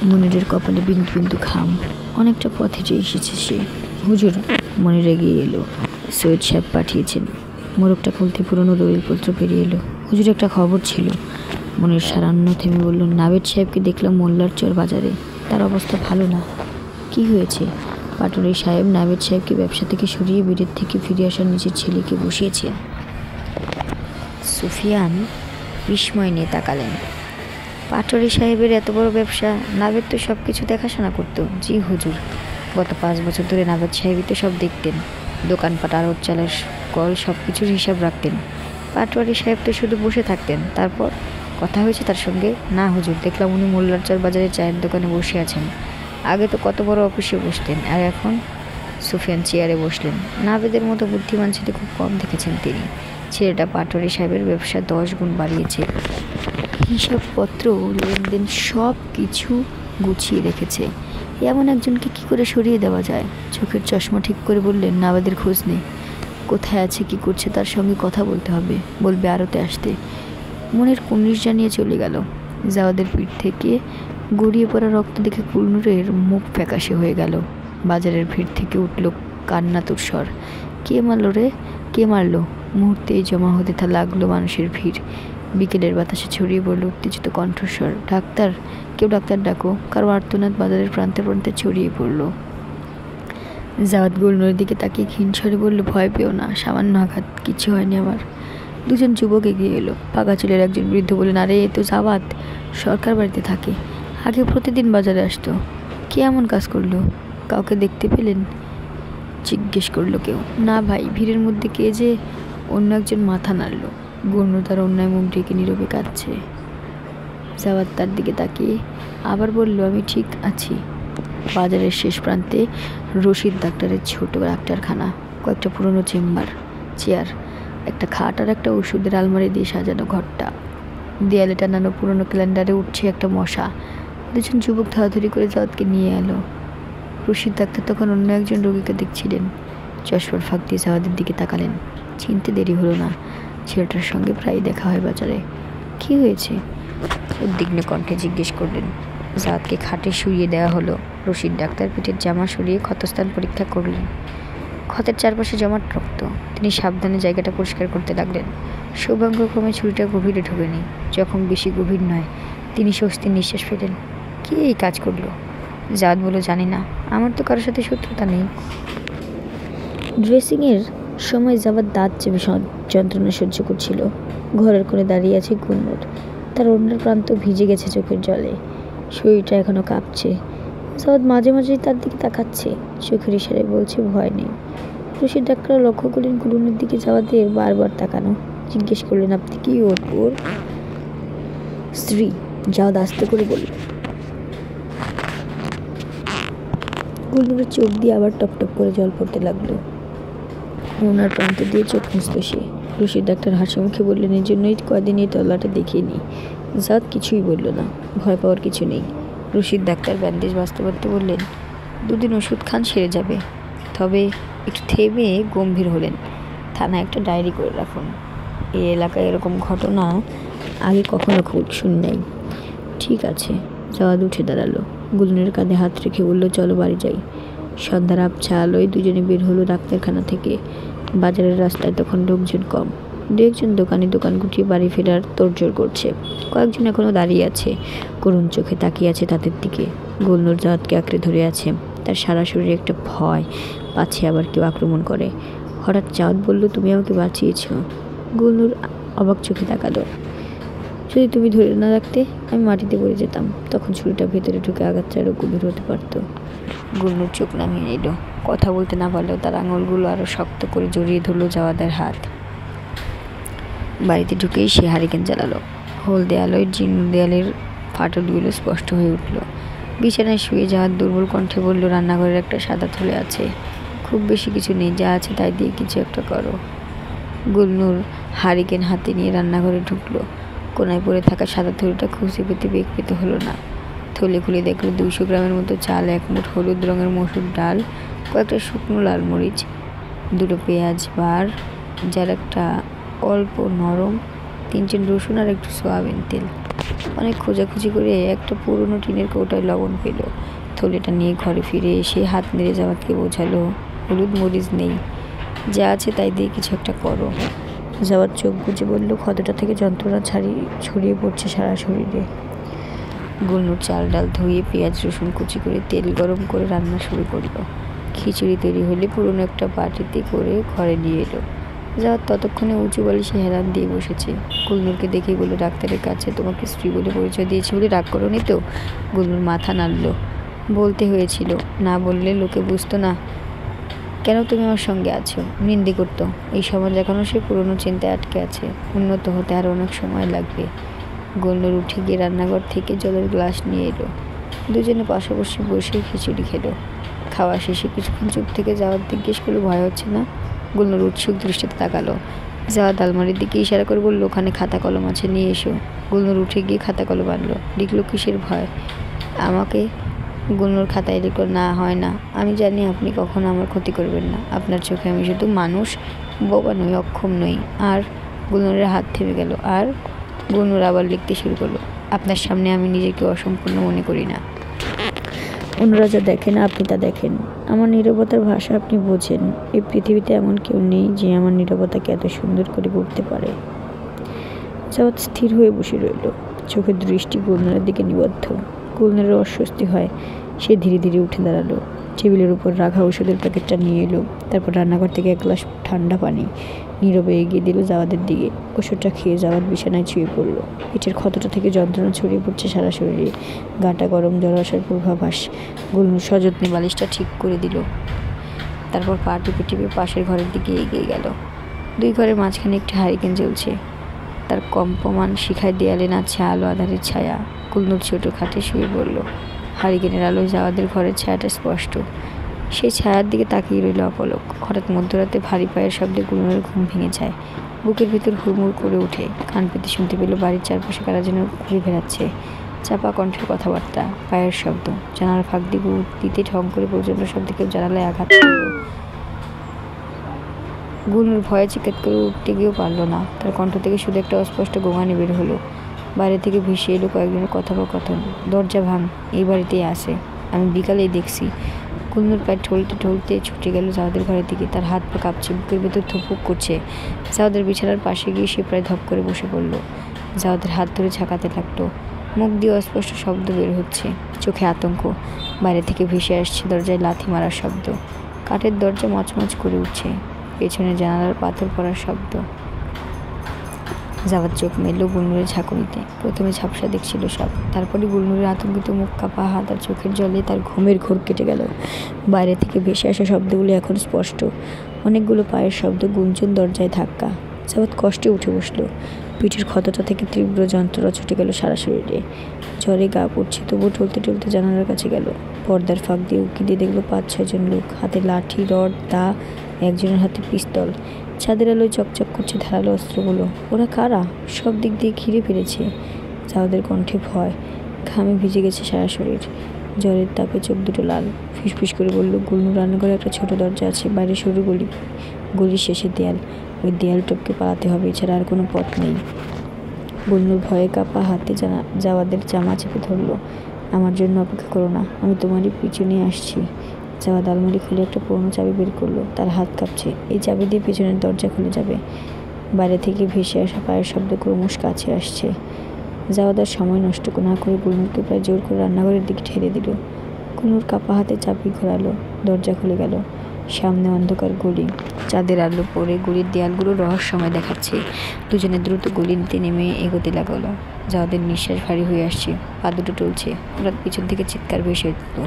মনিরের কপালে বিন্দু বিন্দু ঘাম। অনেকটা পথে যে এসেছে সে। হুজুর, মনির এগিয়ে এলো। সৈয়দ সাহেব পাঠিয়েছেন। মোড়কটা খুলতে পুরনো দলিলপত্র বেরিয়ে এলো। হুজুর, একটা খবর ছিল। মনির সারান্ন থেমে বলল, নাবেদ সাহেবকে দেখলাম মোল্লার চর বাজারে। তার অবস্থা ভালো না। কি হয়েছে? পাটুরি সাহেব নাবেদ সাহেবকে ব্যবসা থেকে সরিয়ে বিদেশ থেকে ফিরে আসার নিজের ছেলেকে বসিয়েছে। সুফিয়ান বিস্ময় নিয়ে তাকালেন। পাটুরি সাহেবের এত বড় ব্যবসা? নাবেদ তো সব কিছু দেখাশোনা করতো। জি হুজুর, গত 5 বছর ধরে নাবেদ সাহেবই তো সব দেখতেন। দোকানপাট, আড়ত, চালের কল, সব কিছুর হিসাব রাখতেন। পাটওয়ারি সাহেব তো শুধু বসে থাকতেন। তারপর কথা হয়েছে তার সঙ্গে? না হুজুর, দেখলাম উনি মোল্লার চর বাজারে চায়ের দোকানে বসে আছেন। আগে তো কত বড় অফিসে বসতেন, আর এখন? সুফিয়ান চেয়ারে বসলেন। নাবেদের মতো বুদ্ধিমান ছেলে খুব কম দেখেছেন তিনি। ছেলেটা পাটওয়ারি সাহেবের ব্যবসা 10 গুণ বাড়িয়েছে। হিসাবপত্র, লেনদেন, সব কিছু গুছিয়ে রেখেছে। এমন একজনকে কি করে সরিয়ে দেওয়া যায়? চোখের চশমা ঠিক করে বললেন, নাবেদের খোঁজ নেই। কোথায় আছে, কি করছে, তার সঙ্গে কথা বলতে হবে। বলবে আড়তে আসতে। মনের 19 জানিয়ে চলে গেল। জাওয়াদের পিঠ থেকে গড়িয়ে পড়া রক্ত দেখে গুলনুরের মুখ ফ্যাকাশে হয়ে গেল। বাজারের ভিড় থেকে উঠল কান্নাতুর স্বর। কে মারলো রে, কে মারলো? মুহূর্তেই জমা হতে লাগলো মানুষের ভিড়। বিকেলের বাতাসে ছড়িয়ে পড়ল উত্তেজিত কণ্ঠস্বর। ডাক্তার, কেউ ডাক্তার ডাকো! কারো আর্তনাদ বাজারের প্রান্তে প্রান্তে ছড়িয়ে পড়ল। জাওয়াত গুলনুরের দিকে তাকিয়ে ক্ষীণ স্বরে বলল, ভয় পেও না, সামান্য আঘাত, কিচ্ছু হয়নি আমার। দুজন যুবক এগিয়ে এলো। পাকা চুলের একজন বৃদ্ধ বললেন, আরে এ তো জাওয়াত, সরকার বাড়িতে থাকে, আগে প্রতিদিন বাজারে আসতো। কে এমন কাজ করলো? কাউকে দেখতে পেলেন? জিজ্ঞেস করলো কেউ। না ভাই, ভিড়ের মধ্যে কে যে অন্য একজন মাথা নাড়ল। গুলনুর তার অন্যায় মুখ ঢেকে নীরবে কাঁদছে। জাওয়াত তার দিকে তাকিয়ে আবার বলল, আমি ঠিক আছি। বাজারের শেষ প্রান্তে রশিদ ডাক্তারের ছোট ডাক্তারখানা, কয়েকটা পুরনো চেয়ার, একটা খাট আর একটা ওষুধের আলমারি দিয়ে সাজানো ঘরটা। দেয়ালে টানানো পুরনো ক্যালেন্ডারে উঠছে একটা মশা। দুজন যুবক ধরাধরি করে জাওয়াতকে নিয়ে এলো। রশিদ ডাক্তার তখন অন্য একজন রোগীকে দেখছিলেন। চশমার ফাঁক দিয়ে জাওয়াতের দিকে তাকালেন। চিনতে দেরি হলো না, ছেলেটার সঙ্গে প্রায় দেখা হয় বাজারে। কি হয়েছে? উদ্বিগ্ন কণ্ঠে জিজ্ঞেস করলেন। জাওয়াতকে খাটে শুইয়ে দেওয়া হলো। রশিদ ডাক্তার পিঠের জামা সরিয়ে ক্ষতস্থান পরীক্ষা করলেন। ক্ষতের চারপাশে জমাট রক্ত। তিনি সাবধানে জায়গাটা পরিষ্কার করতে লাগলেন। সৌভাগ্যক্রমে ছুরিটা গভীরে ঢোকেনি। যখন বেশি গভীর নয়। তিনি স্বস্তির নিঃশ্বাস ফেলেন। কে এই কাজ করলো? জাওয়াত বলল, জানি না, আমার তো কারোর সাথে শত্রুতা নেই। ড্রেসিংয়ের সময় জাওয়াত দাঁত চেপে যন্ত্রণা সহ্য করছিল। ঘরের কোণে দাঁড়িয়ে আছে গুলনুর। তার অন্যের প্রান্ত ভিজে গেছে চোখের জলে, শরীরটা এখনো কাঁপছে। জাওয়াত মাঝে মাঝেই তার দিকে তাকাচ্ছে, চোখের ইশারায় বলছে, ভয় নেই। রশিদ ডাক্তার লক্ষ্য করলেন গুলনুর দিকে জাওয়াতের বারবার তাকানো। জিজ্ঞেস করলেন, আপনি কি ওর স্ত্রী? জাওয়াত আস্তে করে বলল। গুলনুরের চোখ দিয়ে আবার টপটপ করে জল পড়তে লাগলো। ওনার প্রান্ত দিয়ে চোখ মুছত সে। রশিদ ডাক্তার হাসি মুখে বললেন, এই জন্যই কয়দিন এই তল্লাটা দেখিয়ে নি। জাওয়াত কিছুই বলল না। ভয় পাওয়ার কিছু নেই। রশিদ ডাক্তার ব্যান্ডেজ বাঁধতে বাঁধতে বললেন, দুদিন ওষুধ খান, সেরে যাবে। তবে একটু থেমে গম্ভীর হলেন, থানায় একটা ডায়েরি করে রাখুন। এই এলাকায় এরকম ঘটনা আগে কখনো শুনি নাই। ঠিক আছে। জাওয়াত উঠে দাঁড়ালো। গুলনুরের কাঁধে হাত রেখে বলল, চলো বাড়ি যাই। সন্ধ্যার আবছা আলোয় দুজনে বের হলো ডাক্তারখানা থেকে। বাজারের রাস্তায় তখন লোকজন কম। দু একজন দোকান গুটিয়ে বাড়ি ফেরার তোড়জোড় করছে। কয়েকজন এখনো দাঁড়িয়ে আছে, করুণ চোখে তাকিয়ে আছে তাদের দিকে। গুলনুর জাওয়াতকে আঁকড়ে ধরে আছে। তার সারা শরীরে একটা ভয়, পাছে আবার কেউ আক্রমণ করে। হঠাৎ জাওয়াত বলল, তুমি আমাকে বাঁচিয়েছ। গুলনুর অবাক চোখে তাকালো। যদি তুমি ধরে না রাখতে, আমি মাটিতে পড়ে যেতাম। তখন ছুরিটা ভেতরে ঢুকে আঘাতটা আরও গভীর হতে পারত। গুলনুর চোখ নামিয়ে নিল। কথা বলতে না পারলেও তার আঙুলগুলো আরও শক্ত করে জড়িয়ে ধরল জাওয়াতের হাত। বাড়িতে ঢুকেই সে হারিকেন জ্বালালো। হলদে আলোয় জীর্ণ দেয়ালের ফাটলগুলো স্পষ্ট হয়ে উঠল। বিছানায় শুয়ে জাওয়াত দুর্বল কণ্ঠে বলল, রান্নাঘরের একটা সাদা থলে আছে, খুব বেশি কিছু নেই, যা আছে তাই দিয়ে কিছু একটা করো। গুলনুর হারিকেন হাতে নিয়ে রান্নাঘরে ঢুকলো। কোনায় পড়ে থাকা সাদা থলিটা খুঁজে পেতে বেগ পেতে হলো না। থলে খুলে দেখলো 200 গ্রামের মতো চাল, 1 মুঠ হলুদ রঙের মসুর ডাল, কয়েকটা শুকনো লাল মরিচ, 2টো পেঁয়াজ বার, যার একটা অল্প নরম, 3 রসুন আর একটু সয়াবিন তেল। অনেক খোঁজাখুঁজি করে একটা পুরনো টিনের কৌটায় লবণ পেল। থলেটা নিয়ে ঘরে ফিরে এসে হাত নেড়ে জাওয়াতকে বোঝালো, হলুদ মরিচ নেই, যা আছে তাই দিয়ে কিছু একটা করো। জাওয়াত চোখ বুজে বলল, ক্ষতটা থেকে যন্ত্রণা ছড়িয়ে পড়ছে সারা শরীরে। গুলনুর চাল ডাল ধুয়ে পেঁয়াজ রসুন কুচি করে তেল গরম করে রান্না শুরু করলো। খিচুড়ি তৈরি হলে পুরনো একটা বাটিতে করে ঘরে নিয়ে এলো। জাওয়াত ততক্ষণে উঁচু বালিশে হেলান দিয়ে বসেছে। গুলনুরকে দেখেই বলল, ডাক্তারের কাছে তোমাকে স্ত্রী বলে পরিচয় দিয়েছি বলে রাগ করোনি তো? গুলনুর মাথা নাড়ল। বলতে হয়েছিল, না বললে লোকে বুঝতো না কেন তুমি আমার সঙ্গে আছো। নিন্দে করতো। এই সমাজ এখনও সে পুরনো চিন্তায় আটকে আছে। উন্নত হতে আর অনেক সময় লাগবে। গুলনুর উঠে গিয়ে রান্নাঘর থেকে জলের গ্লাস নিয়ে এলো। দুজনে পাশাপাশি বসে খিচুড়ি খেলো। খাওয়া শেষে কিছুক্ষণ চুপ থেকে জাওয়াত জিজ্ঞেস করলো, ভয় হচ্ছে না? গুলনুর উৎসুক দৃষ্টিতে তাকালো। জাওয়াত আলমারির দিকে ইশারা করে বলল, ওখানে খাতা কলম আছে, নিয়ে এসো। গুলনুর উঠে গিয়ে খাতা কলম আনলো। লিখলো, কিসের ভয়? আমাকে। গুলনুর খাতায় লিখল, না হয় না, আমি জানি আপনি কখনো আমার ক্ষতি করবেন না। আপনার চোখে আমি শুধু মানুষ, বোবা নই, অক্ষম নই। আর গুলনুরের হাত থেমে গেল। আর গুলনুর আবার লিখতে শুরু করলো, আপনার সামনে আমি নিজেকে অসম্পূর্ণ মনে করি না। অন্যরা যা দেখেন আপনি তা দেখেন। আমার নীরবতার ভাষা আপনি বোঝেন। এই পৃথিবীতে এমন কেউ নেই যে আমার নীরবতাকে এত সুন্দর করে গড়তে পারে। জাওয়াদ স্থির হয়ে বসে রইল, চোখের দৃষ্টি গুলনারের দিকে নিবদ্ধ। গুলনারের অস্বস্তি হয়, সে ধীরে ধীরে উঠে দাঁড়ালো, টেবিলের উপর রাখা ওষুধের প্যাকেটটা নিয়ে এলো, তারপর রান্নাঘর থেকে এক গ্লাস ঠান্ডা পানি নীরবে এগিয়ে দিল জাওয়াদের দিকে। ওষুধটা খেয়ে জাওয়াদ বিছানায় শুয়ে পড়ল। পিঠের ক্ষতটা থেকে যন্ত্রণা ছড়িয়ে পড়ছে সারা শরীরে, গাটা গরম, জ্বর আসার পূর্বাভাস। গুলনুর সযত্নে বালিশটা ঠিক করে দিল, তারপর পা টিপে টিপে পাশের ঘরের দিকে এগিয়ে গেল। দুই ঘরের মাঝখানে একটি হারিকেন জ্বলছে, তার কম্পমান শিখায় দেয়ালে নাচছে আলো আধারের ছায়া। গুলনুর ছোট খাটে শুয়ে পড়ল। হারিকেনের আলোয় জাওয়াদের ঘরের ছায়াটা স্পষ্ট। সেই ছায়ার দিকে তাকিয়ে রইল অপলক। হঠাৎ মধ্যরাতে ভারী পায়ের শব্দে গুলনুরের ঘুম ভেঙে যায়। বুকের ভিতর হুড়মুড় করে ওঠে। কান পেতে শুনতে পেল বাড়ির চারপাশে কারা যেন ঘুরে বেড়াচ্ছে। চাপা কণ্ঠের কথাবার্তা, পায়ের শব্দ। জানালার ফাঁক দিয়ে উঠ দিতে ঠং করে প্রচণ্ড শব্দে কেউ জানালায় আঘাত করল। গুলনুর ভয়ে চিৎকার করে উঠতে গিয়েও পারল না। তার কণ্ঠ থেকে শুধু একটা অস্পষ্ট গোঙানি বের হলো। বাইরে থেকে ভেসে এলো কয়েকজনের কথোপকথন। দরজা ভাঙ, এই বাড়িতেই আসে, আমি বিকালেই দেখছি। গুলনুর পায়ে ঠলতে ঠলতে ছুটে গেল জাওয়াদের ঘরের দিকে। তার হাত পা কাঁপছে, বুকের ভেতর থুপুক করছে। জাওয়াদের বিছানার পাশে গিয়ে সে প্রায় ধপ করে বসে পড়ল। জাওয়াদের হাত ধরে ঝাঁকাতে লাগলো। মুখ দিয়ে অস্পষ্ট শব্দ বের হচ্ছে, চোখে আতঙ্ক। বাইরে থেকে ভেসে আসছে দরজায় লাথি মারার শব্দ। কাঠের দরজা মচমচ করে উঠছে, পেছনে জানালার পাথর পড়ার শব্দ। জাওয়াদ চোখ মেলল গুলনুরের ঝাঁকুনিতে। প্রথমে ঝাপসা দেখছিল সব, তারপরে গুলনুরের আতঙ্কিত মুখ, কাঁপা হাত আর চোখের জলে তার ঘুমের ঘোর কেটে গেল। বাইরে থেকে ভেসে আসা শব্দগুলো এখন স্পষ্ট। অনেকগুলো পায়ের শব্দ, গুঞ্জন, দরজায় ধাক্কা। জাওয়াদ কষ্টে উঠে বসলো। পিঠের ক্ষতটা থেকে তীব্র যন্ত্রণা ছুটে গেল সারা শরীরে। জ্বরে গা পড়ছে, তবুও টলতে টলতে জানালার কাছে গেল। পর্দার ফাঁক দিয়ে উঁকি দিয়ে দেখলো 5-6 জন লোক, হাতে লাঠি, রড, দা, একজনের হাতে পিস্তল। ছাদের আলোয় চকচক করছে ধারালো অস্ত্রগুলো। ওরা কারা? সব দিক দিয়ে ঘিরে ফেলেছে। জাওয়াদের কণ্ঠে ভয়, ঘামে ভিজে গেছে সারা শরীর। জ্বরের তাপে চোখ দুটো লাল। ফিসফিস করে বলল, গুলনুর রান্নাঘরে একটা ছোট দরজা আছে, বাইরে সরু গলি, গলির শেষে দেয়াল। ওই দেয়াল টপকে পালাতে হবে, এছাড়া আর কোনো পথ নেই। গুলনুর ভয়ে কাঁপা হাতে জাওয়াদের জামা চেপে ধরল। আমার জন্য অপেক্ষা করো না, আমি তোমারই পিছু নিয়ে আসছি। জাওয়াদ আলমারি খুলে একটা পুরনো চাবি বের করলো। তার হাত কাঁপছে। এই চাবি দিয়ে পেছনের দরজা খুলে যাবে। বাইরে থেকে ভেসে আসা পায়ের শব্দ ক্রমশ কাছে আসছে। জাওয়াদ আর সময় নষ্ট না করে গুলনুরকে প্রায় জোর করে রান্নাঘরের দিকে ঠেলে দিল। গুলনুর কাঁপা হাতে চাবি ঘোরালো, দরজা খুলে গেল। সামনে অন্ধকার গলি, চাঁদের আলো পড়ে গলির দেয়ালগুলো রহস্যময় দেখাচ্ছে। দুজনে দ্রুত গলি নিতে নেমে এগোতে লাগলো। জাওয়াদের নিঃশ্বাস ভারী হয়ে আসছে, পা দুটো টলছে। হঠাৎ পিছন থেকে চিৎকার ভেসে উঠল,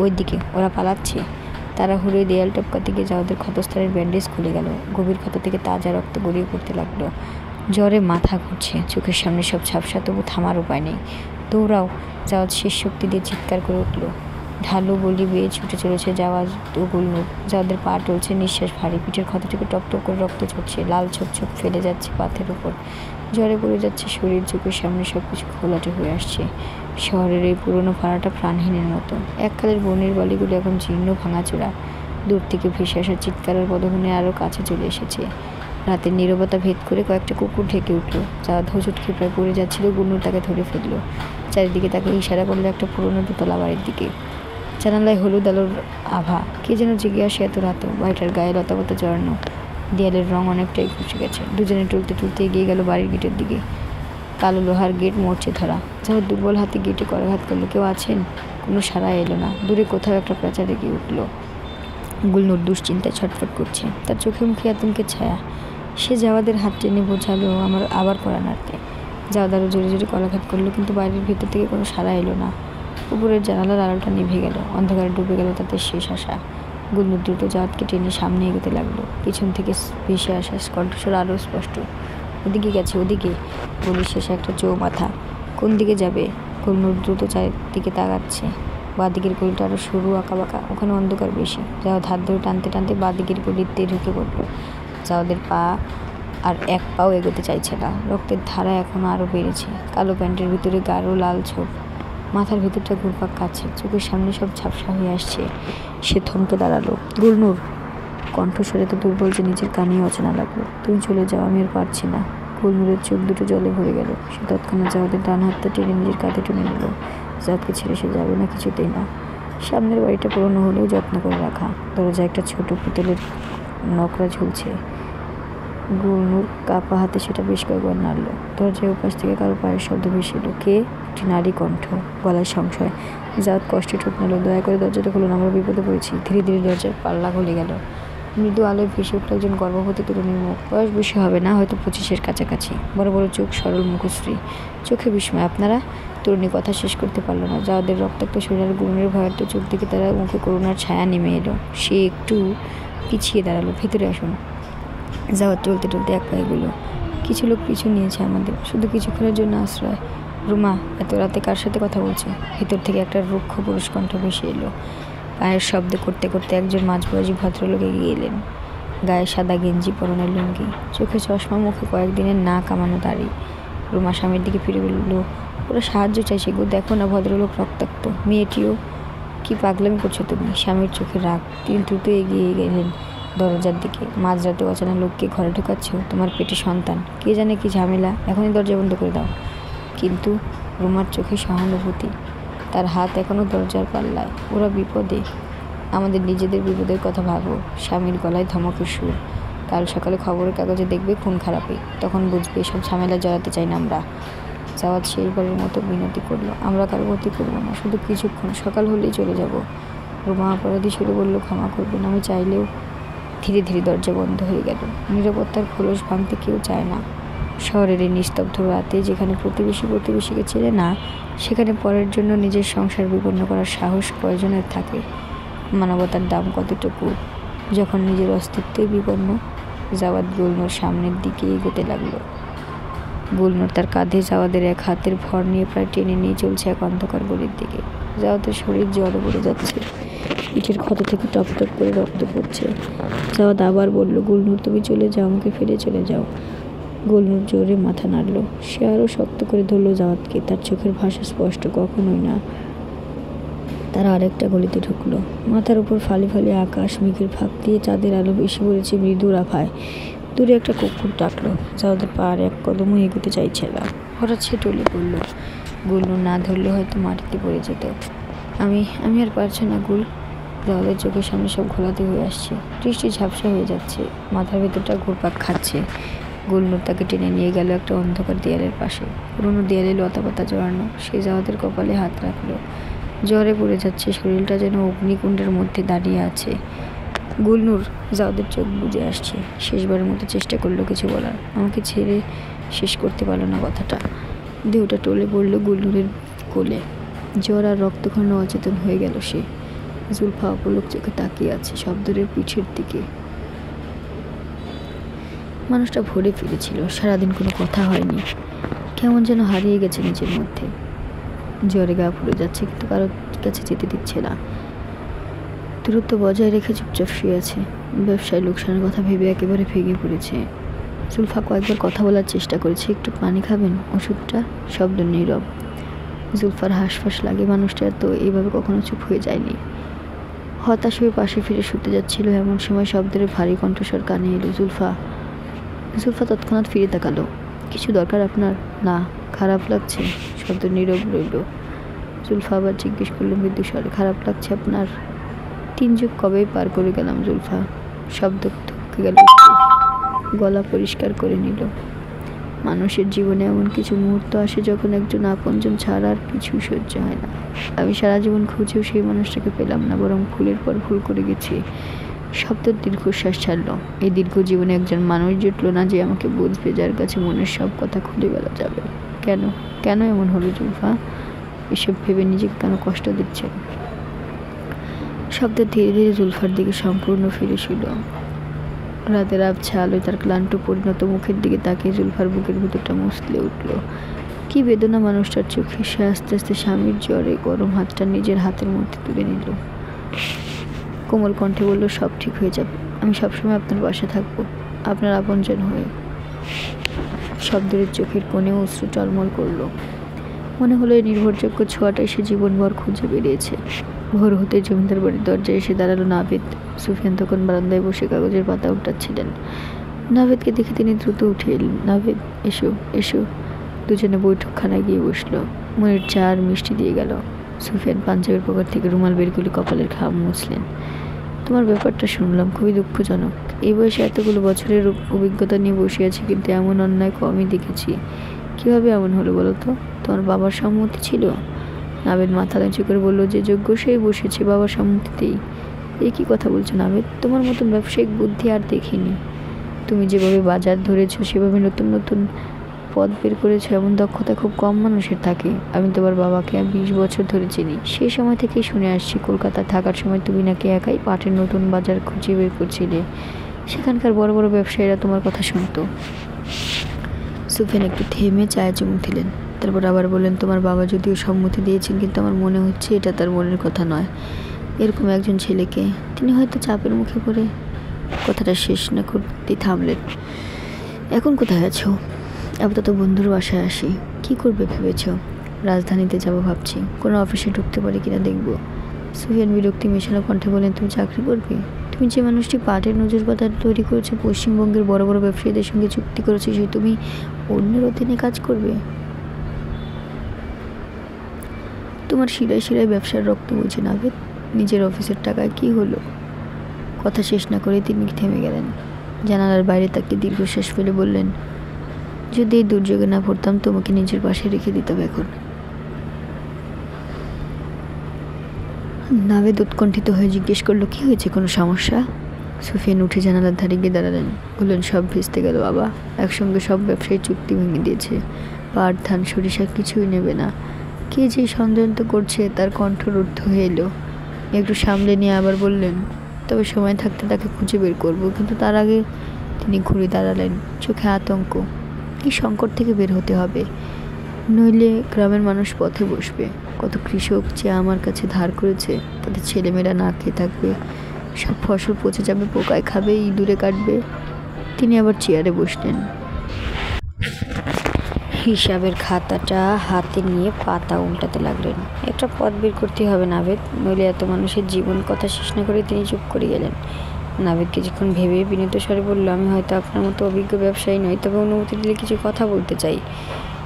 ওই দিকে, ওরা পালাচ্ছে। তাড়াহুড়োয় দেয়াল টপকাতে গিয়ে জাওয়াদের ক্ষতস্থানের ব্যান্ডেজ খুলে গেল। গভীর ক্ষত থেকে তাজা রক্ত গড়িয়ে পড়তে লাগলো। জ্বরে মাথা ঘুরছে, চোখের সামনে সব ঝাপসা, তবু থামার উপায় নেই। দৌড়াও! জাওয়াদ শেষ শক্তি দিয়ে চিৎকার করে উঠল। ঢালু গলি বেয়ে ছুটে চলেছে জাওয়াদ ও গুলনুর। জাওয়াদের পা টলছে, নিঃশ্বাস ভারী, পিঠের ক্ষত থেকে টপ টপ করে রক্ত ঝরছে, লাল ছোপ ছোপ ফেলে যাচ্ছে পাথের উপর। জ্বরে পড়ে যাচ্ছে শরীর, চোখের সামনে সব কিছু ঘোলাটে হয়ে আসছে। শহরের এই পুরনো পাড়াটা প্রাণহীনের মতো। এককালের বনের বালিগুলো এখন জীর্ণ ভাঙাচোরা। দূর থেকে ভেসে আসা চিৎকার আর পদধ্বনি আরও কাছে চলে এসেছে। রাতের নীরবতা ভেদ করে কয়েকটা কুকুর ঢেকে উঠল। জাওয়াদ হোঁচট খেয়ে প্রায় পড়ে যাচ্ছিল। গুলনুর তাকে ধরে ফেলল। চারিদিকে তাকে ইশারা করলো একটা পুরনো দোতলা বাড়ির দিকে। জানালায় হলুদ আলোর আভা। কে যেন জেগে আসে এত রাত। বাড়িটার গায়ে লতাপাতা জড়ানো, দেয়ালের রং অনেকটাই ঘুষে গেছে। দুজনে টলতে টলতে এগিয়ে গেল বাড়ির গেটের দিকে। কালো লোহার গেট মরচে ধরা। জাওয়াদ দুর্বল হাতে গেটে করাঘাত করলো। কেউ আছেন? কোনো সাড়া এলো না। দূরে কোথাও একটা পেঁচা ডেকে উঠল। গুলনুর দুশ্চিন্তায় ছটফট করছে, তার চোখে মুখে আতঙ্কের ছায়া। সে জাওয়াদের হাত টেনে বোঝালো আমার আবার কড়া নাড়তে। জাওয়াদ আরও জোরে জোরে করাঘাত করলো, কিন্তু বাড়ির ভেতর থেকে কোনো সাড়া এলো না। উপরের জানালার আলোটা নিভে গেল, অন্ধকারে ডুবে গেল তাদের শেষ আশা। গুলনুর দ্রুত জাওয়াদকে টেনে সামনে এগোতে লাগলো। পিছন থেকে ভেসে আসা কণ্ঠস্বর আরও স্পষ্ট, ওদিকে গেছে, ওদিকে। গলির শেষে একটা চৌমাথা। কোন দিকে যাবে? গুলনুর দ্রুত চারিদিকে তাকাচ্ছে। বাঁ দিকের গলিটা আরও সরু, আঁকাবাঁকা, ওখানে অন্ধকার বেশি। জাওয়াদ হাত ধরে টানতে টানতে বাঁ দিকের গলিতে ঢুকে পড়ল। জাওয়াদের পা আর এক পাও এগোতে চাইছে না। রক্তের ধারা এখনও আরও বেড়েছে। কালো প্যান্টের ভিতরে গাঢ় লাল ছোপ। মাথার ভেতরটা ঘুরপাক খাচ্ছে, চোখের সামনে সব ঝাপসা হয়ে আসছে। সে থমকে দাঁড়ালো। গুলনুর! কণ্ঠস্বরে তো দুর্বল যে নিজের কানেই অচেনা লাগলো। তুমি চলে যাও, আমি আর পারছি না। গুলনুরের চোখ দুটো জলে ভরে গেল। সে তৎক্ষণাৎ জাওয়াদের ডান হাতটা টেনে নিজের কাঁধে টেনে নিল। জাওয়াদকে ছেড়ে সে যাবে না, কিছুতেই না। সামনের বাড়িটা পুরনো হলেও যত্ন করে রাখা। দরজায় একটা ছোট পুতুলের নকরা ঝুলছে। গুলনুর কাপা হাতে সেটা বেশ কয়েকবার নাড়ল। দরজায় ওপাশ থেকে কারো পায়ের শব্দ ভেসে এলো। কে? একটি নারী কণ্ঠ, গলায় সংশয়। জাওয়াদ কষ্টে ঠোঁট নাড়ল। দয়া করে দরজাটা খুলুন, আমরা বিপদে পড়েছি। ধীরে ধীরে দরজার পাল্লা গলে গেল। মৃদু আলোয় ভেসে উঠল একজন গর্ভবতী তরুণীর মুখ। বয়স বেশি হবে না, হয়তো 25-এর কাছাকাছি। বড় বড় চোখ, সরল মুখশ্রী, চোখে বিস্ময়। আপনারা? তরুণী কথা শেষ করতে পারল না। জাওয়াদের রক্তাক্ত শরীর আর গুলনুরের ভয়ার্ত চোখ দিকে তারা মুখে করুণার ছায়া নেমে এলো। সে একটু পিছিয়ে দাঁড়ালো। ভেতরে আসুন। জাওয়াদ চলতে চলতে এক পায়ে গেল। কিছু লোক পিছু নিয়েছে আমাদের, শুধু কিছুক্ষণের জন্য আশ্রয়। রুমা, এত রাতে কার সাথে কথা বলছে? ভেতর থেকে একটা রুক্ষ পুরুষ কণ্ঠ ভেসে এলো। পায়ের শব্দ করতে করতে একজন মাঝবয়সী ভদ্রলোক এগিয়ে এলেন। গায়ে সাদা গেঞ্জি, পরনের লুঙ্গি, চোখে চশমা, মুখে কয়েকদিনের না কামানো দাড়ি। রুমা স্বামীর দিকে ফিরে বলল, ওরা সাহায্য চাইছে গো, দেখো না ভদ্রলোক রক্তাক্ত। মেয়েটিও। কি পাগলামি করছো তুমি? স্বামীর চোখে রাগ। তিনি দ্রুত এগিয়ে গেলেন দরজার দিকে। মাঝরাতে অচেনা লোককে ঘরে ঢোকাচ্ছ? তোমার পেটে সন্তান, কে জানে কি ঝামেলা। এখনই দরজা বন্ধ করে দাও। কিন্তু রুমার চোখে সহানুভূতি, তার হাত এখনও দরজার পাল্লায়। ওরা বিপদে। আমাদের নিজেদের বিপদের কথা ভাবো। স্বামীর গলায় ধমকের সুর। কাল সকালে খবরের কাগজে দেখবে খুন খারাপি, তখন বুঝবে এসব ঝামেলা জড়াতে চাই না আমরা। জাওয়াদ শেষবারের মতো বিনতি করলো, আমরা কারো ক্ষতি করবো না, শুধু কিছুক্ষণ, সকাল হলেই চলে যাব। রুমা অপরাধী সুরে বলল, ক্ষমা করবেন, আমি চাইলেও। ধীরে ধীরে দরজা বন্ধ হয়ে গেল। নিরাপত্তার খোলস ভাঙতে কেউ চায় না। শহরের এই নিস্তব্ধ রাতে, যেখানে প্রতিবেশী প্রতিবেশীকে চেনে না, সেখানে পরের জন্য নিজের সংসার বিপন্ন করার সাহস কয়জনের থাকে? মানবতার দাম কতটুকু যখন নিজের অস্তিত্বই বিপন্ন? জাওয়াদ গুলনুর সামনের দিকে এগোতে লাগলো। গুলনুর তার কাঁধে জাওয়াদের এক হাতের ভর নিয়ে প্রায় টেনে নিয়ে চলছে এক অন্ধকার গলির দিকে। জাওয়াদের শরীর জলে পড়ে যাচ্ছে, পিঠের ক্ষত থেকে টপ টপ করে রক্ত পড়ছে। জাওয়াদ আবার বলল, গুলনুর তুমি চলে যাও, আমাকে ফিরে চলে যাও। গুলনুর জোরে মাথা নাড়ল। সে আরও শক্ত করে ধরল জাওয়াদকে। তার চোখের ভাষা স্পষ্ট, কখনোই না। তারা আরেকটা গলিতে ঢুকলো। মাথার উপর ফালি ফালি আকাশ, মেঘের ফাঁক দিয়ে চাঁদের আলো বেশি পড়েছে মৃদু রাফায়। দূরে একটা কুকুর ডাকলো। জাওয়াদের পা আর এক কদমও এগোতে চাইছে না। হঠাৎ সে টলে পড়ল। গুলনুর না ধরলে হয়তো মাটিতে পড়ে যেত। আমি আর পারছি না গুল। জাওয়াদের চোখের সামনে সব ঘোলাতে হয়ে আসছে। দৃষ্টি ঝাপসা হয়ে যাচ্ছে, মাথার ভেতরটা ঘুরপাক খাচ্ছে। গুলনুর তাকে টেনে নিয়ে গেল একটা অন্ধকার দেয়ালের পাশে। পুরোনো দেয়ালে লতাপাতা জড়ানো। সে জাওয়াদের কপালে হাত রাখলো। জ্বরে পড়ে যাচ্ছে, শরীরটা যেন অগ্নিকুণ্ডের মধ্যে দাঁড়িয়ে আছে। গুলনুর, জাওয়াদের চোখ বুজে আসছে। শেষবারের মতো চেষ্টা করলো কিছু বলার। আমাকে ছেড়ে শেষ করতে পারলো না কথাটা। দেহটা টলে পড়লো গুলনুরের কোলে। জ্বর আর রক্তক্ষরণে অচেতন হয়ে গেল সে। জুলফা অপলক চোখে তাকিয়ে আছে শব্দের পিঠের দিকে। মানুষটা ভোরে ফিরেছিল, সারাদিন কোনো কথা হয়নি। কেমন যেন হারিয়ে গেছে নিজের মধ্যে। জ্বরে গা পুড়ে যাচ্ছে, কিন্তু কারোর কাছে যেতে দিচ্ছে না। দূরত্ব বজায় রেখে চুপচাপ শুয়ে আছে। ব্যবসায় লোকসানের কথা ভেবে একেবারে ভেঙে পড়েছে। জুলফা কয়েকবার কথা বলার চেষ্টা করেছে, একটু পানি খাবেন, ওষুধটা। শব্দ নীরব। জুলফার হাঁসফাঁস লাগে। মানুষটা তো এইভাবে কখনো চুপ হয়ে যায়নি। হতাশ হয়ে পাশে ফিরে শুতে যাচ্ছিল, এমন সময় শব্দের ভারী কণ্ঠস্বর কানে এলো। জুলফা তৎক্ষণাৎ ফিরে তাকালো। কিছু দরকার আপনার? না। খারাপ লাগছে? শব্দ নীরব রইল। জুলফা আবার জিজ্ঞেস করলো মৃদু স্বরে, খারাপ লাগছে আপনার? 3 যুগ কবেই পার করে গেলাম জুলফা। শব্দ থমকে গেল। গলা পরিষ্কার করে নিল। মানুষের জীবনে এমন কিছু মুহূর্ত আসে যখন একজন আপনজন ছাড়া আর কিছু সহ্য হয় না। আমি সারা জীবন খুঁজেও সেই মানুষটাকে পেলাম না, বরং ভুলের পর ভুল করে গেছি। শব্দ দীর্ঘশ্বাস ছাড়ল। এই দীর্ঘ জীবনে একজন মানুষ জুটল না যে আমাকে বুঝবে, যার কাছে মনের সব কথা খুলে বলা যাবে। কেন এমন হলো জুলফা? এসব ভেবে নিজেকে কেন কষ্ট দিচ্ছে? শব্দ ধীরে ধীরে জুলফার দিকে সম্পূর্ণ ফিরে ছিল। রাতের আবছা আলোয় তার ক্লান্ত পরিণত মুখের দিকে তাকিয়ে জুলফার বুকের ভিতরটা মুছলে উঠল। কি বেদনা মানুষটার চোখে। সে আস্তে আস্তে স্বামীর জ্বরে গরম হাতটা নিজের হাতের মধ্যে তুলে নিল। কোমল কণ্ঠে বলল, সব ঠিক হয়ে যাবে। আমি সবসময় আপনার পাশে থাকবো, আপনার আপনজন হয়ে। শব্দের চোখের কোণে অশ্রু টলমল করলো। মনে হলো এই নির্ভরযোগ্য ছোঁয়াটাই সে জীবনভর খুঁজে বেরিয়েছে। ভোর হতে জমিদার বাড়ির দরজায় এসে দাঁড়ালো নাপিত। সুফিয়ান তখন বারান্দায় বসে কাগজের পাতা উল্টাচ্ছিলেন। নাভেদকে দেখে তিনি দ্রুত উঠে এলেন। নাভেদ, এসো এসো। দুজনে বৈঠকখানায় গিয়ে বসলো। মনির চা আর মিষ্টি দিয়ে গেল। সুফিয়ান পাঞ্জাবের পকেট থেকে রুমাল বের করে কপালের ঘাম মুছলেন। তোমার ব্যাপারটা শুনলাম, খুবই দুঃখজনক। এই বয়সে এতগুলো বছরের অভিজ্ঞতা নিয়ে বসে আছি, কিন্তু এমন অন্যায় কমই দেখেছি। কীভাবে এমন হলো বলো তো? তোমার বাবার সম্মতি ছিল? নাভেদ মাথা নিচু করে বলল, যে যোগ্য সেই বসেছে বাবার সম্মতিতেই। এই কি কথা বলছো নাভেদ? তোমার মতন ব্যবসায়িক বুদ্ধি আর দেখিনি। তুমি যেভাবে বাজার ধরেছো, সেভাবে নতুন নতুন পথ বের করেছো, এমন দক্ষতা খুব কম মানুষের থাকে। আমি তোমার বাবাকে 20 বছর ধরে চিনি। সেই সময় থেকেই শুনে আসছি, কলকাতায় থাকার সময় তুমি নাকি একাই পাটের নতুন বাজার খুঁজে বের করছিলে। সেখানকার বড় বড় ব্যবসায়ীরা তোমার কথা শুনতো। সুফিয়ান একটু থেমে চায়ে চুমুক দিলেন। তারপর আবার বললেন, তোমার বাবা যদিও সম্মতি দিয়েছেন, কিন্তু আমার মনে হচ্ছে এটা তার মনের কথা নয়। এরকম একজন ছেলেকে তিনি হয়তো চাপের মুখে পড়ে। কথাটা শেষ না করতেই থামলেন। এখন কোথায় আছো? আপাতত বন্ধুর বাসায় আসি। কি করবে ভেবেছ? রাজধানীতে যাব ভাবছি। কোনো অফিসে ঢুকতে পারি কিনা দেখব। সুফিয়ান বিরক্তি মেশানো কণ্ঠে বলেন, তুমি চাকরি করবে? তুমি যে মানুষটি পাটের নজর বাজার তৈরি করেছে, পশ্চিমবঙ্গের বড় বড় ব্যবসায়ীদের সঙ্গে চুক্তি করেছে, সে তুমি অন্যের অধীনে কাজ করবে? তোমার শিরায় শিরায় ব্যবসার রক্ত বইছে নাভেদ। নিজের অফিসের টাকায় কি হলো? কথা শেষ না করে তিনি থেমে গেলেন। জানালার বাইরে তাকে দীর্ঘশ্বাস ফেলে বললেন, যদি এই দুর্যোগে না পড়তাম, তোমাকে নিজের পাশে রেখে দিতাম এখন। নাভেদ উৎকণ্ঠিত হয়ে জিজ্ঞেস করলো, কি হয়েছে, কোনো সমস্যা? সুফিয়ান উঠে জানালার ধারে গিয়ে দাঁড়ালেন। বললেন, সব ভেস্তে গেল বাবা। একসঙ্গে সব ব্যবসায়ী চুক্তি ভেঙে দিয়েছে। পাট, ধান, সরিষা কিছুই নেবে না। কে যে ষড়যন্ত্র করছে তার কণ্ঠ রুদ্ধ হয়ে এলো। একটু সামলে নিয়ে আবার বললেন, তবে সময় থাকতে তাকে খুঁজে বের করবো। কিন্তু তার আগে তিনি ঘুরে দাঁড়ালেন, চোখে আতঙ্ক। এই সংকট থেকে বের হতে হবে, নইলে গ্রামের মানুষ পথে বসবে। কত কৃষক যে আমার কাছে ধার করেছে, তাদের ছেলেমেয়েরা না খেয়ে থাকবে। সব ফসল পচে যাবে, পোকায় খাবে, ইঁদুরে কাটবে। তিনি আবার চেয়ারে বসলেন। হিসাবের খাতাটা হাতে নিয়ে পাতা উল্টাতে লাগলেন। একটা পথ বের করতে হবে নাভেদ, নইলে এত মানুষের জীবন। কথা শেষ না করে তিনি চুপ করে গেলেন। নাভেদ কিছুক্ষণ ভেবে বিনীত স্বরে বলল, আমি হয়তো আপনার মতো অভিজ্ঞ ব্যবসায়ী নই, তবে অনুমতি দিলে কিছু কথা বলতে চাই।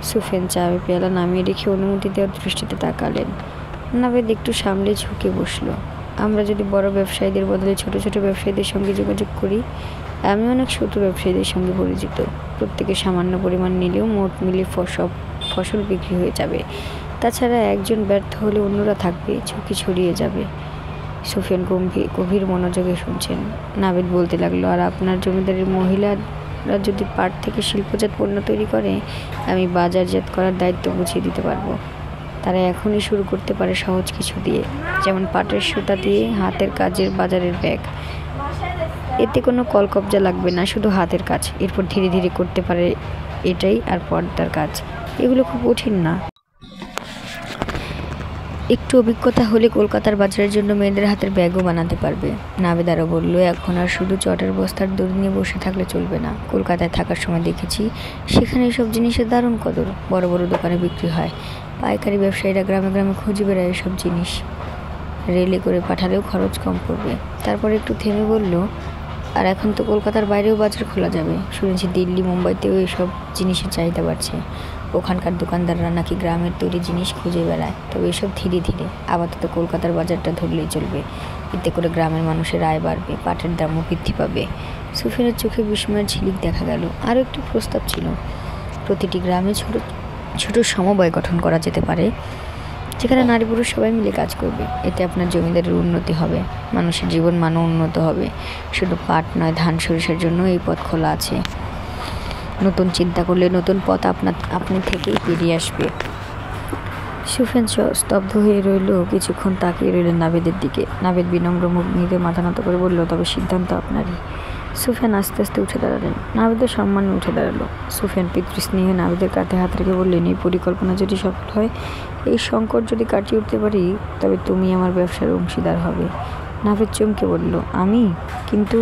সুফিয়ান চায়ে পেয়ালা নামিয়ে রেখে অনুমতি দেওয়ার দৃষ্টিতে তাকালেন। নাভেদ একটু সামলে ঝুঁকে বসলো। আমরা যদি বড় ব্যবসায়ীদের বদলে ছোট ছোট ব্যবসায়ীদের সঙ্গে যোগাযোগ করি? আমি অনেক ছোট ব্যবসায়ীদের সঙ্গে পরিচিত। প্রত্যেকে সামান্য পরিমাণ নিলেও মোট মিলে সব ফসল বিক্রি হয়ে যাবে। তাছাড়া একজন ব্যর্থ হলে অন্যরা থাকবে, ঝুঁকি ছড়িয়ে যাবে। সুফিয়ান গভীর মনোযোগে শুনছেন। নাভেদ বলতে লাগলো, আর আপনার জমিদারের মহিলারা যদি পাট থেকে শিল্পজাত পণ্য তৈরি করে, আমি বাজারজাত করার দায়িত্ব বুঝিয়ে দিতে পারবো। তারা এখনই শুরু করতে পারে সহজ কিছু দিয়ে, যেমন পাটের সুতা দিয়ে হাতের কাজের বাজারের ব্যাগ। এতে কোনো কলকবজা লাগবে না, শুধু হাতের কাজ। এরপর ধীরে ধীরে করতে পারে এটাই আর পর্দার কাজ। এগুলো খুব কঠিন না। একটু অভিজ্ঞতা হলে কলকাতার বাজারের জন্য মেয়েদের হাতের ব্যাগও বানাতে পারবে। নাভেদ আরও বলল, এখন আর শুধু চটের বস্তার দড়ি নিয়ে বসে থাকলে চলবে না। কলকাতায় থাকার সময় দেখেছি, সেখানে এসব জিনিসের দারুণ কদর। বড় বড় দোকানে বিক্রি হয়। পাইকারি ব্যবসায়ীরা গ্রামে গ্রামে খুঁজে বেড়ায় এসব জিনিস। রেলে করে পাঠালেও খরচ কম পড়বে। তারপর একটু থেমে বলল, আর এখন তো কলকাতার বাইরেও বাজার খোলা যাবে। শুনেছি দিল্লি, মুম্বাইতেও এসব জিনিসের চাহিদা বাড়ছে। ওখানকার দোকানদাররা নাকি গ্রামের তৈরি জিনিস খুঁজে বেড়ায়। তবে এসব ধীরে ধীরে। আপাতত কলকাতার বাজারটা ধরলেই চলবে। এতে করে গ্রামের মানুষের আয় বাড়বে, পাটের দামও বৃদ্ধি পাবে। সুফিয়ানের চোখে বিস্ময়ের ঝিলিক দেখা গেল। আরও একটি প্রস্তাব ছিল, প্রতিটি গ্রামে ছোট ছোট সমবায় গঠন করা যেতে পারে, যেখানে নারী পুরুষ সবাই মিলে কাজ করবে। এতে আপনার জমিদারের উন্নতি হবে, মানুষের জীবন মানও উন্নত হবে। শুধু পাট নয়, ধান, সরিষার জন্য এই পথ খোলা আছে। নতুন চিন্তা করলে নতুন পথ আপনি থেকেই বেরিয়ে আসবে। সুফিয়ান স্তব্ধ হয়ে রইল। কিছুক্ষণ তাকিয়ে রইলেন নাভেদের দিকে। নাভেদ বিনম্র মুখ নিয়ে মাথা নত করে বলল, তবে সিদ্ধান্ত আপনারই। সুফিয়ান আস্তে আস্তে উঠে দাঁড়ালেন। নাভেদের সম্মানে উঠে দাঁড়ালো। সুফিয়ান পিতৃস্নেহে নাভেদের কাঁধে হাত রেখে বললেন, এই পরিকল্পনা যদি সফল হয়, এই সংকট যদি কাটিয়ে উঠতে পারি, তবে তুমি আমার ব্যবসার অংশীদার হবে। নাভেদ চমকে বলল, আমি? কিন্তু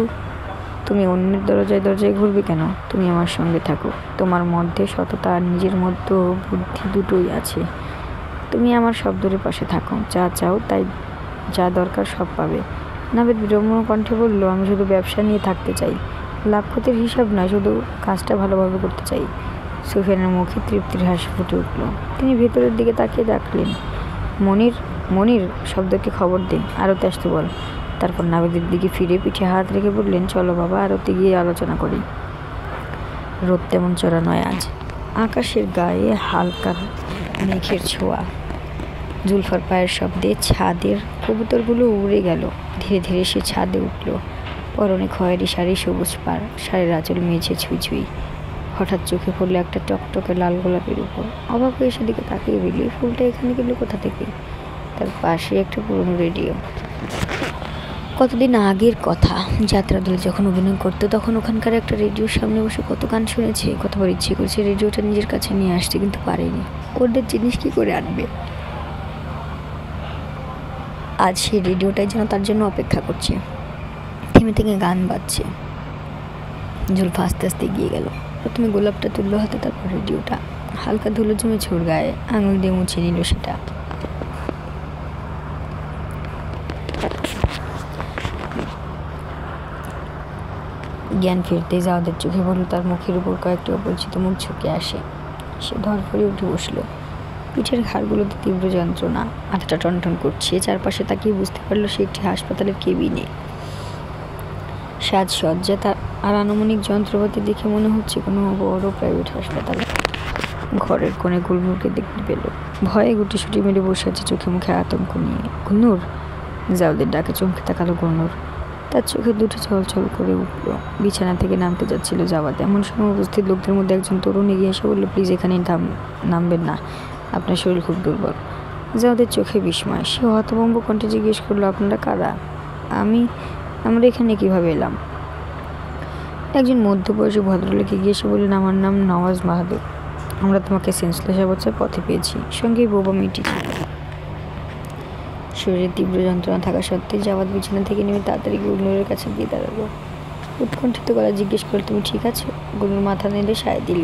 তুমি অন্যের দরজায় দরজায় ঘুরবে কেন? তুমি আমার সঙ্গে থাকো। তোমার মধ্যে সততা আর নিজের মধ্যে বুদ্ধি দুটোই আছে। তুমি আমার শব্দের পাশে থাকো। যা চাও তাই, যা দরকার সব পাবে। নাভেদ বিড়ম্বনা কণ্ঠে বলল, আমি শুধু ব্যবসা নিয়ে থাকতে চাই। লাভ ক্ষতির হিসাব নয়, শুধু কাজটা ভালোভাবে করতে চাই। সুফিয়ানের মুখে তৃপ্তির হাসি ফুটে উঠল। তিনি ভেতরের দিকে তাকিয়ে ডাকলেন, মনির, মনির, শব্দকে খবর দে, আরতে আসতে বল। তারপর নাবিদের দিকে ফিরে পিঠে হাত রেখে বললেন, চলো বাবা, আরতে গিয়ে আলোচনা করি। রোদ তেমন চড়া নয় আজ। আকাশের গায়ে হালকা মেঘের ছোঁয়া। জুলফার পায়ের শব্দে ছাদের কবুতরগুলো উড়ে গেল। ধীরে ধীরে সে ছাদে উঠল। পরনে খয়েরি শাড়ি, সবুজ পাড়, শাড়ির আঁচল মেঝে ছুঁই ছুঁই। হঠাৎ চোখে পড়লো একটা টকটকে লাল গোলাপের উপর। অবাক হয়ে সেদিকে তাকিয়ে বলি, ফুলটা এখানে গেল কোথা থেকে? তার পাশে একটা পুরনো রেডিও। কতদিন আগের কথা, যাত্রা দলে যখন অভিনয় করতো তখন ওখানকার একটা রেডিওর সামনে বসে কত গান শুনেছে। কতবার ইচ্ছে করেছে রেডিওটা নিজের কাছে নিয়ে আসতে, কিন্তু পারেনি। ওদের জিনিস কী করে আনবে? আজ সেই রেডিওটাই যেন তার জন্য অপেক্ষা করছে। থেমে থেকে গান বাজছে। জুলফা আস্তে আস্তে এগিয়ে গেল। প্রথমে গোলাপটা তুললো হাতে, তারপর রেডিওটা। হালকা ধুলো জমে ছোড় গায়ে, আঙুল দিয়ে মুছে নিল সেটা। জ্ঞান ফিরতে যাওয়াদের চোখে পড়ল, তার মুখের উপর কয়েকটি অপরিচিত মুখ ঝুঁকে আসে। সে ধরফরে উঠে বসল। পিঠের ঘাড়গুলোতে তীব্র যন্ত্রণা, মাথাটা টনটন করছে। চারপাশে তাকিয়ে বুঝতে পারলো সে একটি হাসপাতালের কেবিনে। সাজসজ্জা তার আর আনুমানিক যন্ত্রপাতি দেখে মনে হচ্ছে কোনো বড় প্রাইভেট হাসপাতাল। ঘরের কোণে গুলনুরকে দেখতে পেল। ভয়ে গুটিসুটি মেরে বসে আছে, চোখে মুখে আতঙ্ক নিয়ে। গুলনুর! জাওদের ডাকে চমকে তাকালো গুলনুর। তার চোখে দুটো ছলছল করে উঠল। বিছানা থেকে নামতে যাচ্ছিল জাওয়াদ। এমন সময় উপস্থিত লোকদের মধ্যে একজন তরুণ এগিয়ে এসে বলল, প্লিজ এখানেই নামবেন না, আপনার শরীর খুব দুর্বল। জাওদের চোখে বিস্ময়। সে হতভম্ব কণ্ঠে জিজ্ঞেস করলো, আপনারা কারা? আমরা এখানে কিভাবে এলাম? একজন মধ্যবয়সী ভদ্রলোক এগিয়ে এসে বললেন, আমার নাম নওয়াজ বাহাদুর। আমরা তোমাকে সেন্সলেস অবস্থায় পথে পেয়েছি, সঙ্গে বোবা মেয়েটি ছিল। শরীরে তীব্র যন্ত্রণা থাকা সত্ত্বেও জাওয়াদ বিছানা থেকে নেমে তাড়াতাড়ি গুলনুরের কাছে গিয়ে দাঁড়ালো। উৎকণ্ঠিত গলা জিজ্ঞেস করল, তুমি ঠিক আছো? গুলনুর মাথা নেড়ে সায় দিল।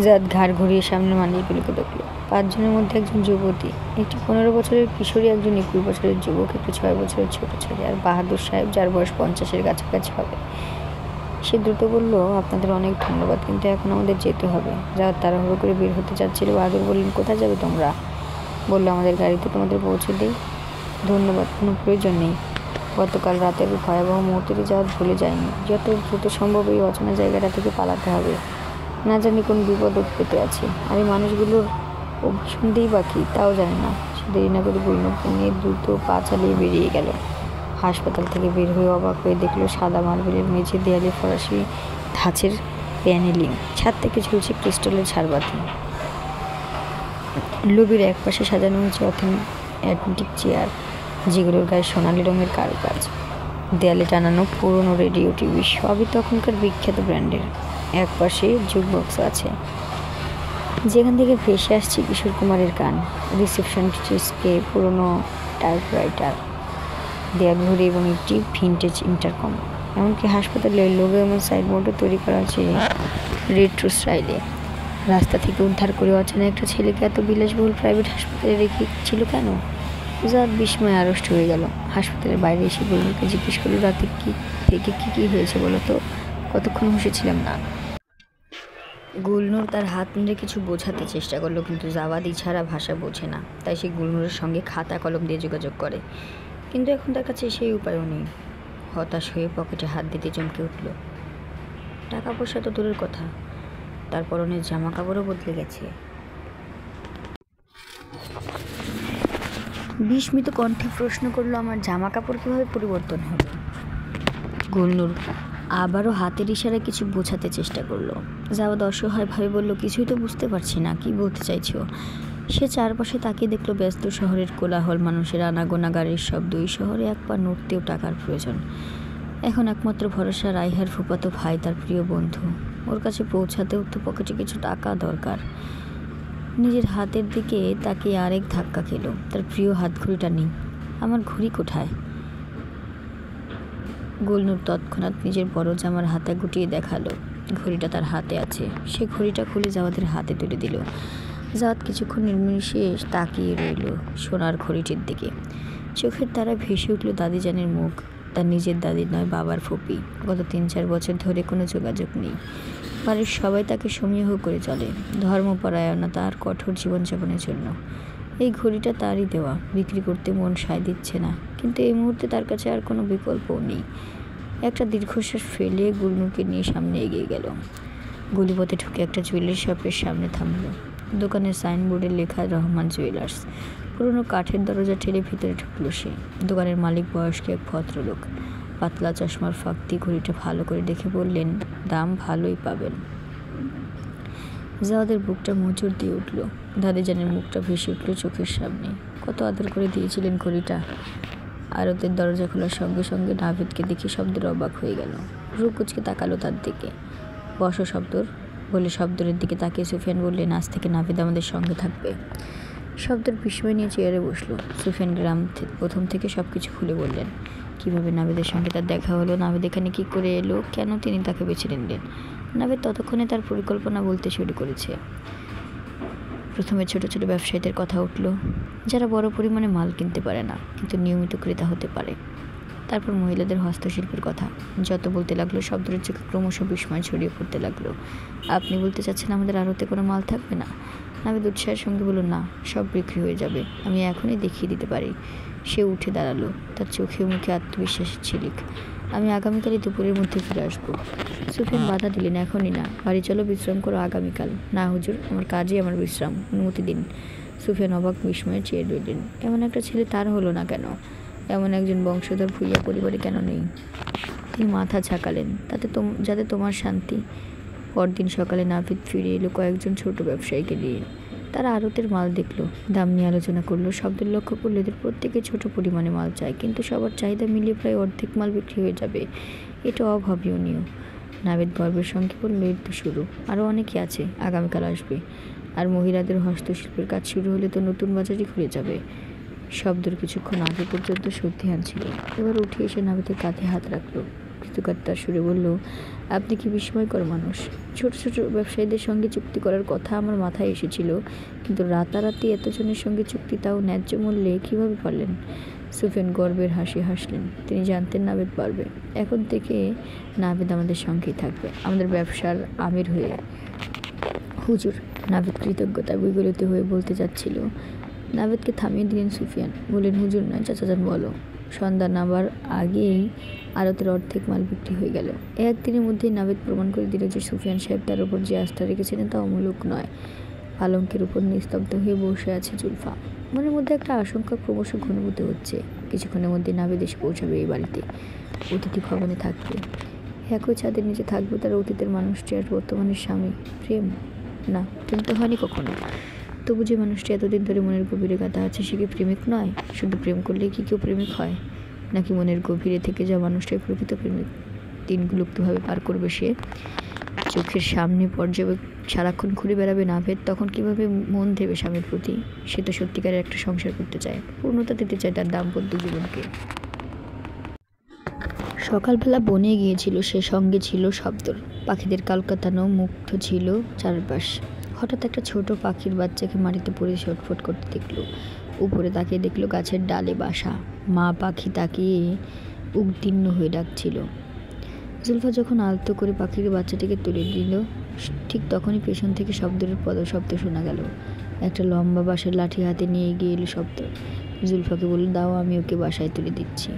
জাওয়াদ ঘাড় ঘুরিয়ে সামনে মানিকগুলোকে দেখল। 5 জনের মধ্যে একজন যুবতী, একটি 15 বছরের কিশোরী, একজন 21 বছরের যুবক, একটি 6 বছরের ছোট ছেলে, আর বাহাদুর সাহেব, যার বয়স 50-এর কাছাকাছি হবে। সে দ্রুত বলল, আপনাদের অনেক ধন্যবাদ, কিন্তু এখন আমাদের যেতে হবে। জাওয়াদ তাড়াহুড়ো করে বের হতে যাচ্ছিল। বাহাদুর বললেন, কোথায় যাবে তোমরা? বললো, আমাদের গাড়িতে তোমাদের পৌঁছে দেই। ধন্যবাদ, কোনো প্রয়োজন নেই। গতকাল রাতের ভয়াবহ মুহূর্তটি জাওয়াদ ভুলে যায়নি। যত দ্রুত সম্ভব এই অচেনা জায়গাটা থেকে পালাতে হবে। না জানি কোন বিপদ পেতে আছে, আর এই মানুষগুলোর অভিসন্ধিই বাকি তাও জানে না। সে দেরি না করে গুলনুরকে নিয়ে দ্রুত পা চালিয়ে বেরিয়ে গেল। হাসপাতাল থেকে বের হয়ে অবাক হয়ে দেখলো সাদা মার্বেলের মেঝে, দেয়ালে ফরাসি ধাঁচের প্যানেলিং, ছাদ থেকে ঝুলছে ক্রিস্টালের ঝাড়বাতি। লবির একপাশে সাজানো হয়েছে অ্যান্টিক চেয়ার, যেগুলোর গায়ে সোনালি রঙের কারুকাজ। দেয়ালে টানানো পুরনো রেডিও, টিভি, সবই তখনকার বিখ্যাত ব্র্যান্ডের। একপাশে জুকবক্স আছে, যেখান থেকে ভেসে আসছে কিশোর কুমারের গান। রিসেপশন ডেস্কে পুরনো টাইপরাইটার, দেয়াল ঘড়ি এবং একটি ভিন্টেজ ইন্টারকম। এমনকি হাসপাতালের লোগো এবং সাইনবোর্ডও তৈরি করা আছে রেট্রো স্টাইলে। রাস্তা থেকে উদ্ধার করে অচেনা একটা ছেলেকে এত বিলাসবহুল প্রাইভেট হাসপাতালে রেখেছিল কেন? জাওয়াদ বিস্ময়ে আড়ষ্ট হয়ে গেল। হাসপাতালের বাইরে এসে গুলনুরকে জিজ্ঞেস করল, রাতে কি হয়েছে বলো তো? কতক্ষণ বসেছিলাম না। গুলনুর তার হাত নেড়ে কিছু বোঝাতে চেষ্টা করলো, কিন্তু জাওয়াদ ছাড়া ভাষা বোঝে না। তাই সে গুলনুরের সঙ্গে খাতা কলম দিয়ে যোগাযোগ করে, কিন্তু এখন তার কাছে সেই উপায়ও নেই। হতাশ হয়ে পকেটে হাত দিতে চমকে উঠল। টাকা পয়সা তো দূরের কথা, তার পরনের জামা কাপড়ও বদলে গেছে। বিস্মিত কণ্ঠে প্রশ্ন করলো, আমার জামা কাপড় কীভাবে পরিবর্তন হলো? গুলনুর আবারও হাতের ইশারায় কিছু বোঝাতে চেষ্টা করলো। জাওয়াদ অসহায়ভাবে বলল, কিছুই তো বুঝতে পারছি না, কি বলতে চাইছো? সে চারপাশে তাকিয়ে দেখলো ব্যস্ত শহরের কোলাহল, মানুষের আনাগোনা, গাড়ির শব্দ। এই শহরে এক পা নড়তেও টাকার প্রয়োজন। এখন একমাত্র ভরসা রাইহার ফুফাতো ভাই, তার প্রিয় বন্ধু। ওর কাছে পৌঁছাতেও তো পকেটে কিছু টাকা দরকার। নিজের হাতের দিকে তাকিয়ে আরেক ধাক্কা খেলো। তার প্রিয় হাতঘড়িটা নেই। আমার ঘড়ি কোথায়? গুলনুর তৎক্ষণাৎ নিজের বড় জামার হাতে গুটিয়ে দেখালো। ঘড়িটা তার হাতে আছে। সে ঘড়িটা খুলে জাওয়াদের হাতে তুলে দিল। জাওয়াদ কিছুক্ষণ নির্মিষে তাকিয়ে রইল সোনার ঘড়িটির দিকে। চোখের তারা ভেসে উঠল দাদিজানের মুখ। তার নিজের দাদি নয়, বাবার ফুপি। গত 3-4 বছর ধরে কোনো যোগাযোগ নেই। বাড়ির সবাই তাকে সমীহ করে চলে, ধর্মপরায়ণতা আর কঠোর জীবনযাপনের জন্য। এই ঘড়িটা তারই দেওয়া, বিক্রি করতে মন সায় দিচ্ছে না, কিন্তু এই মুহূর্তে তার কাছে আর কোনো বিকল্পও নেই। একটা দীর্ঘশ্বাস ফেলে গুলনুরকে নিয়ে সামনে এগিয়ে গেল। গলিপথে ঢুকে একটা জুয়েলারি শপের সামনে থামলো। দোকানের সাইনবোর্ডে লেখা রহমান জুয়েলার্স। পুরনো কাঠের দরজা ঠেলে ভিতরে ঢুকলো সে। দোকানের মালিক বয়স্ক এক ভদ্রলোক, পাতলা চশমার ফাঁক দিয়ে ঘড়িটা ভালো করে দেখে বললেন, দাম ভালোই পাবেন। জাওয়াদের বুকটা মোচড় দিয়ে উঠল। দাদিজানের মুখটা ভেসে উঠল চোখের সামনে। কত আদর করে দিয়েছিলেন ঘড়িটা। আরতের দরজা খোলার সঙ্গে সঙ্গে নাভিদকে দেখে শব্দের অবাক হয়ে গেল। রু কুচকে তাকালো তার দিকে। বসো শব্দর বলে শব্দরের দিকে তাকিয়ে সুফিয়ান বললেন, আজ থেকে নাভিদ আমাদের সঙ্গে থাকবে। শব্দর বিস্ময় নিয়ে চেয়ারে বসলো। সুফিয়ান প্রথম থেকে সব কিছু খুলে বললেন। কীভাবে নাভিদের সঙ্গে তার দেখা হলো, নাভিদ এখানে কী করে এলো, কেন তিনি তাকে বেছে নিলেন। নাভিদ ততক্ষণে তার পরিকল্পনা বলতে শুরু করেছে। প্রথমে ছোট ছোট ব্যবসায়ীদের কথা উঠল, যারা বড় পরিমাণে মাল কিনতে পারে না কিন্তু নিয়মিত ক্রেতা হতে পারে। তারপর মহিলাদের হস্তশিল্পের কথা। যত বলতে লাগলো শব্দের চোখে ক্রমশ বিস্ময় ছড়িয়ে পড়তে লাগলো। আপনি বলতে চাচ্ছেন আমাদের আড়তে কোনো মাল থাকবে না? নাভিদ উৎসাহের সঙ্গে বলল, না, সব বিক্রি হয়ে যাবে, আমি এখনই দেখিয়ে দিতে পারি। সে উঠে দাঁড়ালো, তার চোখে মুখে আত্মবিশ্বাসের ঝিলিক। আমি আগামীকালই দুপুরের মধ্যে ফিরে আসবো। সুফিয়ান বাধা দিলেন, এখনই না, বাড়ি চলো, বিশ্রাম করো আগামীকাল। না হুজুর, আমার কাজই আমার বিশ্রাম, অনুমতি দিন। সুফিয়ান অবাক বিস্ময়ে চেয়ে রইলেন। এমন একটা ছেলে তার হলো না কেন? এমন একজন বংশধর ভূঁইয়া পরিবারে কেন নেই? তিনি মাথা ঝাঁকালেন, যাতে তোমার শান্তি। পরদিন সকালে নাভিদ ফিরে এলো কয়েকজন ছোট ব্যবসায়ীকে দিয়ে। তারা আড়তের মাল দেখলো, দাম নিয়ে আলোচনা করলো। শব্দের লক্ষ্য করলো এদের প্রত্যেকে ছোট পরিমাণে মাল চায়, কিন্তু সবার চাহিদা মিলিয়ে প্রায় অর্ধেক মাল বিক্রি হয়ে যাবে। এটা অভাবনীয়। নাভিদ গর্বের সঙ্গে বলল, এই তো শুরু, আরও অনেকে আছে, আগামীকাল আসবে। আর মহিলাদের হস্তশিল্পের কাজ শুরু হলে তো নতুন বাজারই খুলে যাবে। শব্দের কিছুক্ষণ আগে পর্যন্ত সত্যিহান ছিল, এবার উঠে এসে নাভিদের কাঁধে হাত রাখলো। কৃতজ্ঞতার সুরে বলল, আপনি কি বিস্ময়কর মানুষ। ছোট ছোট ব্যবসায়ীদের সঙ্গে চুক্তি করার কথা আমার মাথায় এসেছিল, কিন্তু রাতারাতি এতজনের সঙ্গে চুক্তি, তাও ন্যায্য মূল্যে, কীভাবে পারলেন? সুফিয়ান গর্বের হাসি হাসলেন। তিনি জানতেন নাভিদ পারবে। এখন থেকে নাভিদ আমাদের সঙ্গেই থাকবে, আমাদের ব্যবসার আমির হয়ে। হুজুর, নাভিদ কৃতজ্ঞতা বিগলিত হয়ে বলতে যাচ্ছিল। নাভিদকে থামিয়ে দিলেন সুফিয়ান। বললেন, হুজুর নয়, চাচাজান বলো। সন্ধ্যা নামার আগেই আড়তের অর্ধেক মাল বিক্রি হয়ে গেল। একদিনের মধ্যেই নাভিদ প্রমাণ করে দিল যে সুফিয়ান সাহেব তার উপর যে আস্থা রেখেছিলেন তা অমূলক নয়। পালঙ্কের উপর নিস্তব্ধ হয়ে বসে আছে জুলফা। মনের মধ্যে একটা আশঙ্কা ক্রমশ ঘনীভূত হচ্ছে। কিছুক্ষণের মধ্যে নাভিদ এসে পৌঁছাবে এই বাড়িতে, অতিথি ভবনে থাকবে, একই ছাদের নিচে থাকবে তার অতীতের মানুষটি আর বর্তমানের স্বামী। প্রেম? না, প্রেম তো হয়নি কখনো। তবু যে মানুষটি এতদিন ধরে মনের গভীরে গাঁথা আছে, সে কি প্রেমিক নয়? শুধু প্রেম করলেই কি কেউ প্রেমিক হয়? নাকি মনের গভীরে থেকে যা মানুষটাই প্রকৃত প্রেমিক? দিনগুলো কীভাবে পার করবে সে? চোখের সামনে সারাক্ষণ ঘুরে বেড়াবে নাভিদ, তখন কিভাবে মন দেবে স্বামীর প্রতি? সে তো সত্যিকারের একটা সংসার করতে চায়, পূর্ণতা দিতে চায় তার দাম্পত্য জীবনকে। সকালবেলা বনে গিয়েছিল সে, সঙ্গে ছিল শব্দর। পাখিদের কালকাতানো মুগ্ধ ছিল চারপাশ। হঠাৎ একটা ছোট পাখির বাচ্চাকে মাটিতে পড়ে ছটফট করতে দেখলো। উপরে তাকিয়ে দেখলো গাছের ডালে বাসা। মা পাখি তাকিয়ে উদ্বিগ্ন হয়ে ডাকছিল। জুলফা যখন আলতো করে পাখির বাচ্চাটিকে তুলে দিল, ঠিক তখনই পেছন থেকে শব্দের পদশব্দ শোনা গেল। একটা লম্বা বাঁশের লাঠি হাতে নিয়ে এগিয়ে এলো শব্দ। জুলফাকে বলল, দাও, আমি ওকে বাসায় তুলে দিচ্ছি।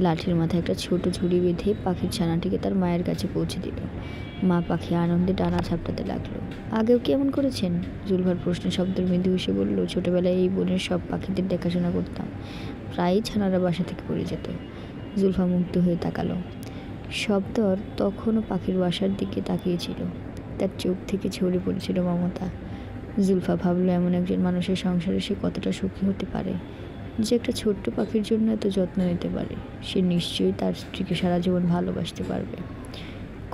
লাঠির মাথায় একটা ছোট ঝুড়ি বেঁধে পাখির ছানাটিকে তার মায়ের কাছে পৌঁছে দিল। মা পাখি আনন্দে ডানা ঝাপটাতে লাগলো। আগেও কি এমন করেছেন? জুলফার প্রশ্নে শব্দের মৃদু এসে বলল, ছোটবেলায় এই বনের সব পাখিদের দেখাশোনা করতাম, প্রায়ই ছানারা বাসা থেকে পড়ে যেত। জুলফা মুগ্ধ হয়ে তাকালো। শব্দর তখনও পাখির বাসার দিকে তাকিয়েছিল, তার চোখ থেকে ঝরে পড়েছিল মমতা। জুলফা ভাবলো, এমন একজন মানুষের সংসারে সে কতটা সুখী হতে পারে, যে একটা ছোট্ট পাখির জন্য এত যত্ন নিতে পারে। সে নিশ্চয়ই তার স্ত্রীকে সারা জীবন ভালোবাসতে পারবে।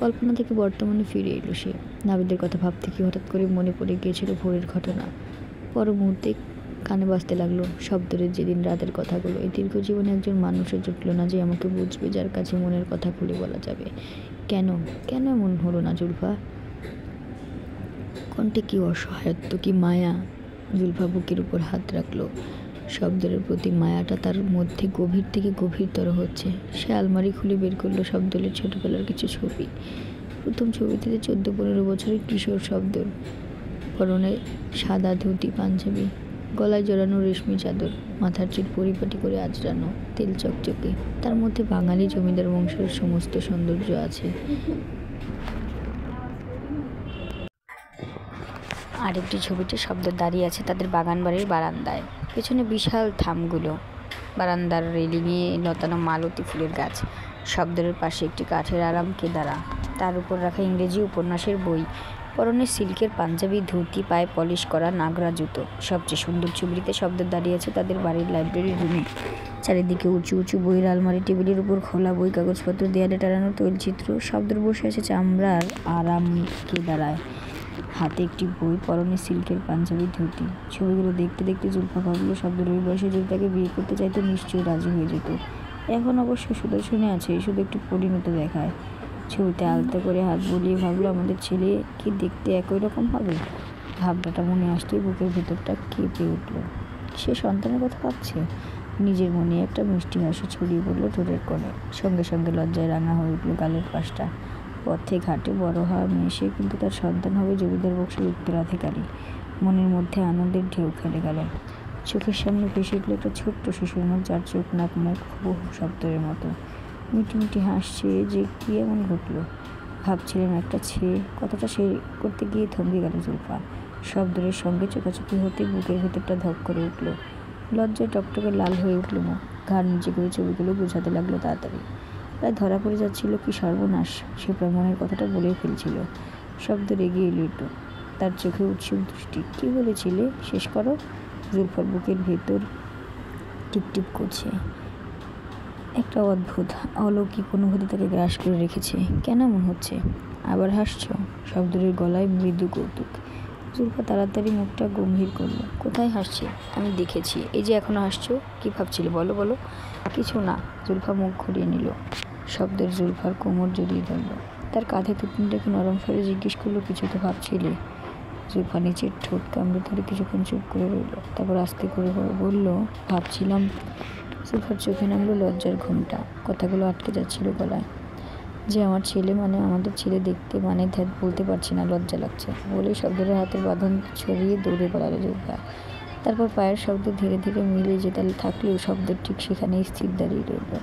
কল্পনা থেকে বর্তমানে ফিরে এলো সে। নাভিদের কথা ভাবতে কি হঠাৎ করে মনে পড়ে গিয়েছিল ভোরের ঘটনা। পর মুহূর্তে কানে বাজতে লাগলো শব্দের যেদিন রাতের কথাগুলো। এই দীর্ঘ জীবনে একজন মানুষও জুটলো না যে আমাকে বুঝবে, যার কাছে মনের কথা খুলে বলা যাবে। কেন কেন এমন হলো না জুলফা? কণ্ঠে কি অসহায়ত্ব, কি মায়া। জুলফা বুকের উপর হাত রাখলো। শব্দের প্রতি মায়াটা তার মধ্যে গভীর থেকে গভীরতর হচ্ছে। সে আলমারি খুলে বের করলো শব্দের ছোটবেলার কিছু ছবি। প্রথম ছবিতে 14-15 বছরের কিশোর শব্দর, পরনে সাদা ধুতি পাঞ্জাবি, গলায় জড়ানো রেশমি চাদর, মাথার চুল পরিপাটি করে আঁচড়ানো, তেল চকচকে। তার মধ্যে বাঙালি জমিদার বংশের সমস্ত সৌন্দর্য আছে। আরেকটি ছবিতে শব্দ দাঁড়িয়ে আছে তাদের বাগান বাড়ির বারান্দায়। পেছনে বিশাল থামগুলো, বারান্দার রেলিংয়ে লতানো মালতী ফুলের গাছ। শব্দের পাশে একটি কাঠের আরাম কেদারা, তার উপর রাখা ইংরেজি উপন্যাসের বই, পরনে সিল্কের পাঞ্জাবি, ধুতি, পায়ে পলিশ করা নাগরা জুতো। সবচেয়ে সুন্দর ছবিটিতে শব্দ দাঁড়িয়ে আছে তাদের বাড়ির লাইব্রেরি রুমে। চারিদিকে উঁচু উঁচু বইয়ের আলমারি, টেবিলের উপর খোলা বই, কাগজপত্র, দেয়ালে টানানো তৈলচিত্র। শব্দের বসে আছে চামড়ার আরাম কেদারায়, হাতে একটি বই, পরনে সিল্কের পাঞ্জাবি, ধুতি। ছবিগুলো দেখতে দেখতে জুলফা ভাবলো শব্দের ওই বয়সে যদি তাকে বিয়ে করতে চাইতো নিশ্চয়ই রাজি হয়ে যেত। এখন অবশ্য সুদর্শনে আছে, শুধু একটু পরিণত দেখায়। ছবিতে আলতা করে হাত বুলিয়ে ভাবলো আমাদের ছেলে কি দেখতে একই রকম হবে। ভাবনাটা মনে আসতেই বুকের ভেতরটা কেঁপে উঠল। সে সন্তানের কথা ভাবছে। নিজের মনে একটা মিষ্টি হাসি ছড়িয়ে পড়লো ঠোঁটের কোণে। সঙ্গে সঙ্গে লজ্জায় রাঙা হয়ে উঠল গালের পাশটা। পথে ঘাটে বড় হওয়া মেয়ে সে, কিন্তু তার সন্তান হবে জমিদার বংশের উত্তরাধিকারী। মনের মধ্যে আনন্দের ঢেউ খেলে গেল। চোখের সামনে ভেসে উঠল একটা ছোট্ট শিশুর মুখ, যার চোখ নাক মুখ বহু শব্দের মতো। মিটি মিটি হাসছে যে কি এমন ঘটলো ভাবছিলেন একটা ছেলে। কথাটা সে করতে গিয়ে থমকে গেল জুলফা। শব্দের সঙ্গে চোখাচোখি হতে বুকের ভেতরটা ধক করে উঠল। লজ্জায় টকটকে লাল হয়ে উঠল মুখ। ঘাড় নিচে করে ছবিগুলো বোঝাতে লাগলো তাড়াতাড়ি। প্রায় ধরা পড়ে যাচ্ছিল কি সর্বনাশ। সে প্রায় মনের কথাটা বলেই ফেলছিল। শব্দ রেগে এলো একটু, তার চোখে উৎসুক দৃষ্টি। কি বলেছিলে, শেষ করো। জুলফার বুকের ভেতর টিপটিপ করছে। একটা অদ্ভুত অলৌকিক অনুভূতি তাকে গ্রাস করে রেখেছে। কেন এমন হচ্ছে? আবার হাসছো? শব্দের গলায় মৃদু কৌতুক। জুলফা তাড়াতাড়ি মুখটা গম্ভীর করলো। কোথায় হাসছি? আমি দেখেছি। এই যে এখনো হাসছো। কি ভাবছিলে বলো বলো। কিছু না। জুলফা মুখ ঘুরিয়ে নিল। শব্দের জুলফার কোমর জড়িয়ে ধরল। তার কাঁধে তুতনিটাকে নরম স্বরে জিজ্ঞেস করলো, কিছু তো ভাবছিলে? জুলফা নিচের ঠোঁট কামড়ে ধরে কিছুক্ষণ চুপ করে রইল। তারপর আস্তে করে বলল, ভাবছিলাম। জুলফার চোখে নামলো লজ্জার ঘুমটা। কথাগুলো আটকে যাচ্ছিল গলায়। যে আমার ছেলে মানে আমাদের ছেলে দেখতে মানে ধ্যাত বলতে পারছি না, লজ্জা লাগছে বলেই শব্দের হাতের বাঁধন ছড়িয়ে দৌড়ে পালালো জুলফা। তারপর পায়ের শব্দ ধীরে ধীরে মিলে যেতে থাকলেও শব্দের ঠিক সেখানেই স্থির দাঁড়িয়ে রইল।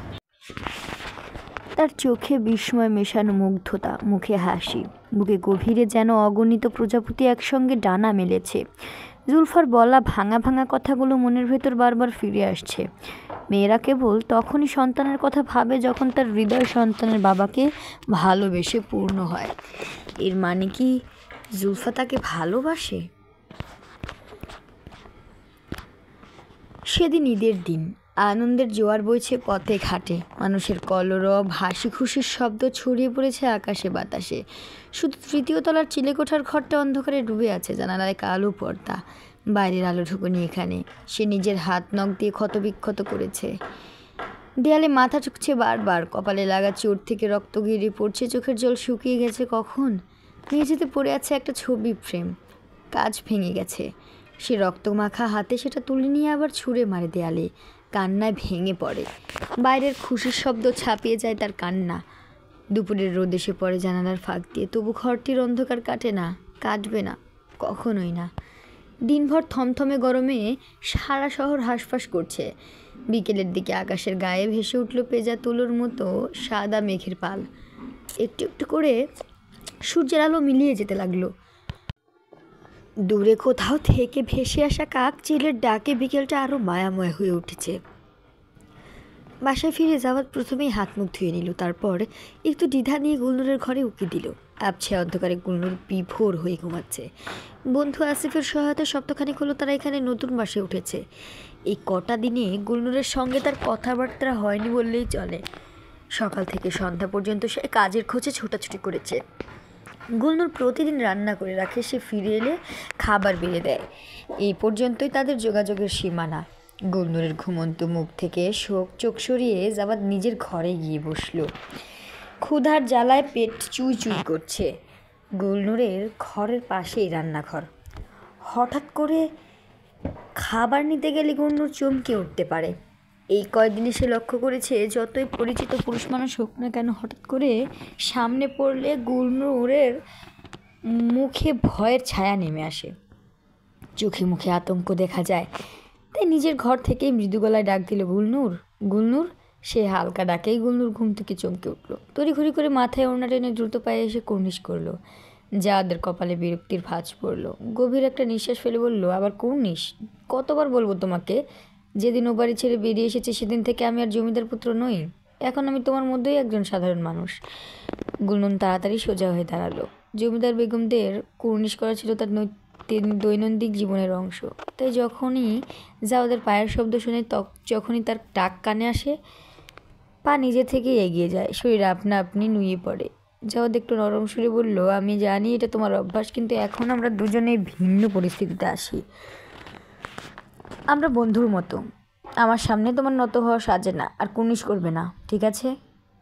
তার চোখে বিস্ময় মেশানো মুগ্ধতা, মুখে হাসি, বুকে গভীরে যেন অগণিত প্রজাপতি একসঙ্গে ডানা মেলেছে। জুলফার বলা ভাঙা ভাঙা কথাগুলো মনের ভেতর বারবার ফিরে আসছে। মেয়েরা কেবল তখনই সন্তানের কথা ভাবে যখন তার হৃদয় সন্তানের বাবাকে ভালোবেসে পূর্ণ হয়। এর মানে কি জুলফা তাকে ভালোবাসে? সেদিন ঈদের দিন। আনন্দের জোয়ার বইছে পথে ঘাটে। মানুষের কলরব, হাসি খুশির শব্দ ছড়িয়ে পড়েছে আকাশে বাতাসে। শুধু তৃতীয় তলার চিলেকোঠার ঘরটা অন্ধকারে ডুবে আছে, জানালায় কালো পর্দা। বাইরের আলো ঢুকুনি এখানে। সে নিজের হাত নখ দিয়ে ক্ষতবিক্ষত করেছে। দেয়ালে মাথা ঠুকছে বারবার। কপালে লাগা চোট থেকে রক্ত গিয়ে পড়ছে। চোখের জল শুকিয়ে গেছে কখন। মেঝেতে পড়ে আছে একটা ছবি ফ্রেম, কাঁচ ভেঙে গেছে। সে রক্তমাখা হাতে সেটা তুলে নিয়ে আবার ছুঁড়ে মারে দেয়ালে। কান্নায় ভেঙে পড়ে। বাইরের খুশির শব্দ ছাপিয়ে যায় তার কান্না। দুপুরের রোদ এসে পড়ে জানালার ফাঁক দিয়ে, তবু ঘরটির অন্ধকার কাটে না, কাটবে না, কখনোই না। দিনভর থমথমে গরমে সারা শহর হাঁসফাঁস করছে। বিকেলের দিকে আকাশের গায়ে ভেসে উঠল পেঁজা তুলোর মতো সাদা মেঘের পাল। একটু একটু করে সূর্যের আলো মিলিয়ে যেতে লাগলো। দূরে কোথাও থেকে ভেসে আসা কাক চিলের ডাকে বিকেলটা আরও মায়াময় হয়ে উঠেছে। বাসায় ফিরে যাওয়ার প্রথমেই হাত মুখ ধুয়ে নিল। তারপর একটু দ্বিধা নিয়ে গুলনুরের ঘরে উকি দিল। আবছে অন্ধকারে গুলনুর বিভোর হয়ে ঘুমাচ্ছে। বন্ধু আসিফের সহায়তায় সপ্তাহখানেক হলো তারা এখানে নতুন বাসায় উঠেছে। এই কটা দিনে গুলনুরের সঙ্গে তার কথাবার্তা হয়নি বললেই চলে। সকাল থেকে সন্ধ্যা পর্যন্ত সে কাজের খোঁজে ছোটাছুটি করেছে। গুলনুর প্রতিদিন রান্না করে রাখে, সে ফিরে এলে খাবার বেড়ে দেয়। এই পর্যন্তই তাদের যোগাযোগের সীমানা। গুলনুরের ঘুমন্ত মুখ থেকে চোখ সরিয়ে জামাত নিজের ঘরে গিয়ে বসল। ক্ষুধার জ্বালায় পেট চুই চুই করছে। গুলনুরের ঘরের পাশেই রান্নাঘর। হঠাৎ করে খাবার নিতে গেলে গুল্নুর চমকে উঠতে পারে। এই কয়দিনে সে লক্ষ্য করেছে যতই পরিচিত পুরুষ মানুষ হোক না কেন হঠাৎ করে সামনে পড়লে গুল্নুরের মুখে ভয়ের ছায়া নেমে আসে, চোখে মুখে আতঙ্ক দেখা যায়। তাই নিজের ঘর থেকেই মৃদু গলায় ডাক দিল, গুলনুর, গুলনুর। সে হালকা ডাকেই গুলনুর ঘুম থেকে চমকে উঠল। তড়িঘড়ি করে মাথায় ওড়না টেনে দ্রুত পায়ে এসে কর্নিশ করলো। যাদের কপালে বিরক্তির ভাঁজ পড়ল। গভীর একটা নিঃশ্বাস ফেলে বলল, আবার কর্নিশ? কতবার বলবো তোমাকে? যেদিন ও বাড়ি ছেড়ে বেরিয়ে এসেছে সেদিন থেকে আমি আর জমিদার পুত্র নই। এখন আমি তোমার মধ্যেই একজন সাধারণ মানুষ। গুলনুন তাড়াতাড়ি সোজা হয়ে দাঁড়ালো। জমিদার বেগমদের কর্নিশ করা ছিল তার দৈনন্দিন জীবনের অংশ। তাই যখনই জাওদের পায়ের শব্দ শুনে যখনই তার ডাক কানে আসে, পা নিজে থেকেই এগিয়ে যায়, শরীর আপনা আপনি নুয়ে পড়ে। জাওদ একটু নরম সুরে বলল, আমি জানি এটা তোমার অভ্যাস, কিন্তু এখন আমরা দুজনেই ভিন্ন পরিস্থিতিতে আসি। আমরা বন্ধুর মতো। আমার সামনে তোমার নত হওয়া সাজে না, আর কুর্নিশ করবে না, ঠিক আছে?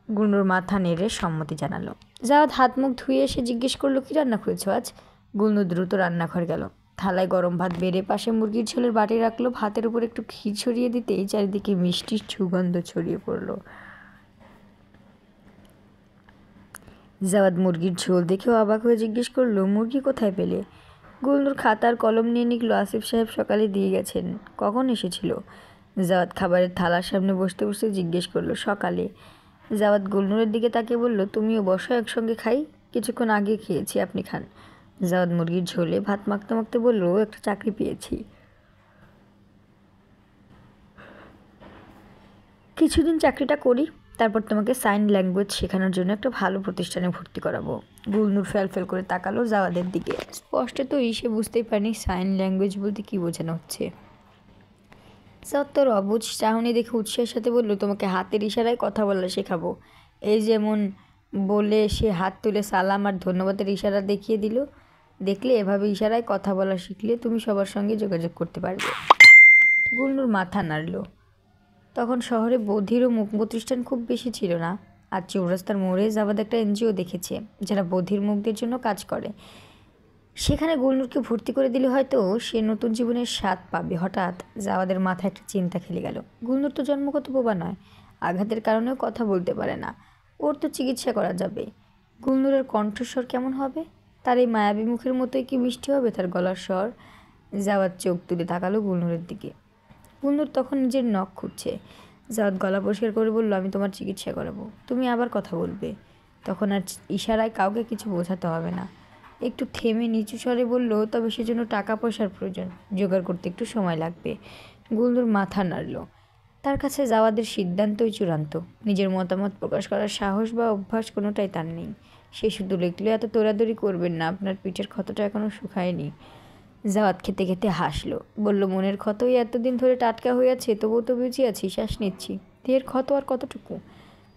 গুলনুর মাথা নেড়ে সম্মতি জানালো। জাওয়াদ হাত মুখ ধুয়ে এসে জিজ্ঞেস করলো, কি রান্না করেছো আজ? গুলনু দ্রুত রান্নাঘর গেল। থালায় গরম ভাত বেড়ে পাশে মুরগির ঝোলের বাটি রাখলো। ভাতের উপর একটু ঘি ছড়িয়ে দিতেই চারিদিকে মিষ্টির সুগন্ধ ছড়িয়ে পড়লো। জাওয়াদ মুরগির ঝোল দেখেও অবাক হয়ে জিজ্ঞেস করলো, মুরগি কোথায় পেলে? গুলনুর খাতার কলম নিয়ে নিকলো, আসিফ সাহেব সকালে দিয়ে গেছেন। কখন এসেছিল? জাওয়াদ খাবারের থালার সামনে বসতে বসতে জিজ্ঞেস করলো, সকালে। জাওয়াদ গুলনুরের দিকে তাকিয়ে বলল, তুমিও বসো, একসঙ্গে খাই। কিছুক্ষণ আগে খেয়েছি, আপনি খান। জাওয়াদ মুরগির ঝোলে ভাত মাখতে মাখতে বলল, একটা চাকরি পেয়েছি। কিছুদিন চাকরিটা করি, তারপর তোমাকে সাইন ল্যাঙ্গুয়েজ শেখানোর জন্য একটা ভালো প্রতিষ্ঠানে ভর্তি করাবো। গুলনুর ফেল করে তাকালো জাওয়াদের দিকে। স্পষ্টতই সে বুঝতেই পারেনি সাইন ল্যাঙ্গুয়েজ বলতে কী বোঝানো হচ্ছে। জাওয়াদ তোর অবুঝ চাহনি দেখে উৎসাহের সাথে বলল, তোমাকে হাতের ইশারায় কথা বলা শেখাবো। এই যেমন বলে সে হাত তুলে সালাম আর ধন্যবাদের ইশারা দেখিয়ে দিল। দেখলে, এভাবে ইশারায় কথা বলা শিখলে তুমি সবার সঙ্গে যোগাযোগ করতে পারবে। গুলনুর মাথা নাড়ল। তখন শহরে বধির ও মুখ প্রতিষ্ঠান খুব বেশি ছিল না। আর চৌরাস্তার মোড়ে জাওয়াদ একটা এনজিও দেখেছে যারা বধির মুখদের জন্য কাজ করে। সেখানে গুলনুরকে ভর্তি করে দিলে হয়তো সে নতুন জীবনের স্বাদ পাবে। হঠাৎ জাওয়াদের মাথায় একটা চিন্তা খেলে গেল। গুলনুর তো জন্মগত বোবা নয়, আঘাতের কারণেও কথা বলতে পারে না। ওর তো চিকিৎসা করা যাবে। গুলনুরের কণ্ঠস্বর কেমন হবে? তার এই মায়াবী মুখের মতোই কি মিষ্টি হবে তার গলার স্বর? জাওয়াদ চোখ তুলে তাকালো গুলনুরের দিকে। গুলনুর তখন নিজের নখ খুঁড়ছে। জাওয়াদ গলা পরিষ্কার করে বলল, আমি তোমার চিকিৎসা করাবো, তুমি আবার কথা বলবে। তখন আর ইশারায় কাউকে কিছু বোঝাতে হবে না। একটু থেমে নিচু স্বরে বলল, তবে সেজন্য টাকা পয়সার প্রয়োজন, জোগাড় করতে একটু সময় লাগবে। গুলনুর মাথা নাড়ল। তার কাছে জাওয়াদের সিদ্ধান্তই চূড়ান্ত। নিজের মতামত প্রকাশ করার সাহস বা অভ্যাস কোনোটাই তার নেই। সে শুধু লিখল, এত দৌড়াদৌড়ি করবেন না, আপনার পিঠের ক্ষতটা এখনও শুকায়নি। জাওয়াদ খেতে খেতে হাসলো, বলল, মনের ক্ষতই এতদিন ধরে টাটকা হয়ে আছে, তবুও তো বেঁচে আছি, শ্বাস নিচ্ছি। দেহের ক্ষত আর কতটুকু?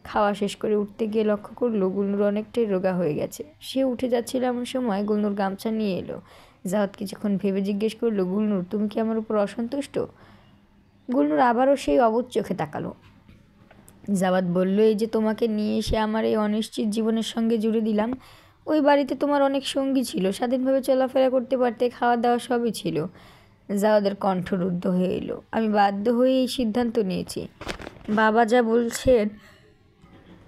খাওয়া শেষ করে উঠতে গিয়ে লক্ষ্য করলো গুলনুর অনেকটাই রোগা হয়ে গেছে। সে উঠে যাচ্ছিল এমন সময় গুলনুর গামছা নিয়ে এলো। জাওয়াদ কিছুক্ষণ ভেবে জিজ্ঞেস করলো, গুলনুর, তুমি কি আমার উপর অসন্তুষ্ট? গুলনুর আবারও সেই অবুঝ চোখে তাকালো। জাওয়াদ বলল, এই যে তোমাকে নিয়ে এসে আমার এই অনিশ্চিত জীবনের সঙ্গে জুড়ে দিলাম, ওই বাড়িতে তোমার অনেক সঙ্গী ছিল, স্বাধীনভাবে চলাফেরা করতে পারতে, খাওয়া দাওয়া সবই ছিল। জাওয়াদের কণ্ঠ রুদ্ধ হয়ে এলো। আমি বাধ্য হয়ে এই সিদ্ধান্ত নিয়েছি। বাবা যা বলছেন,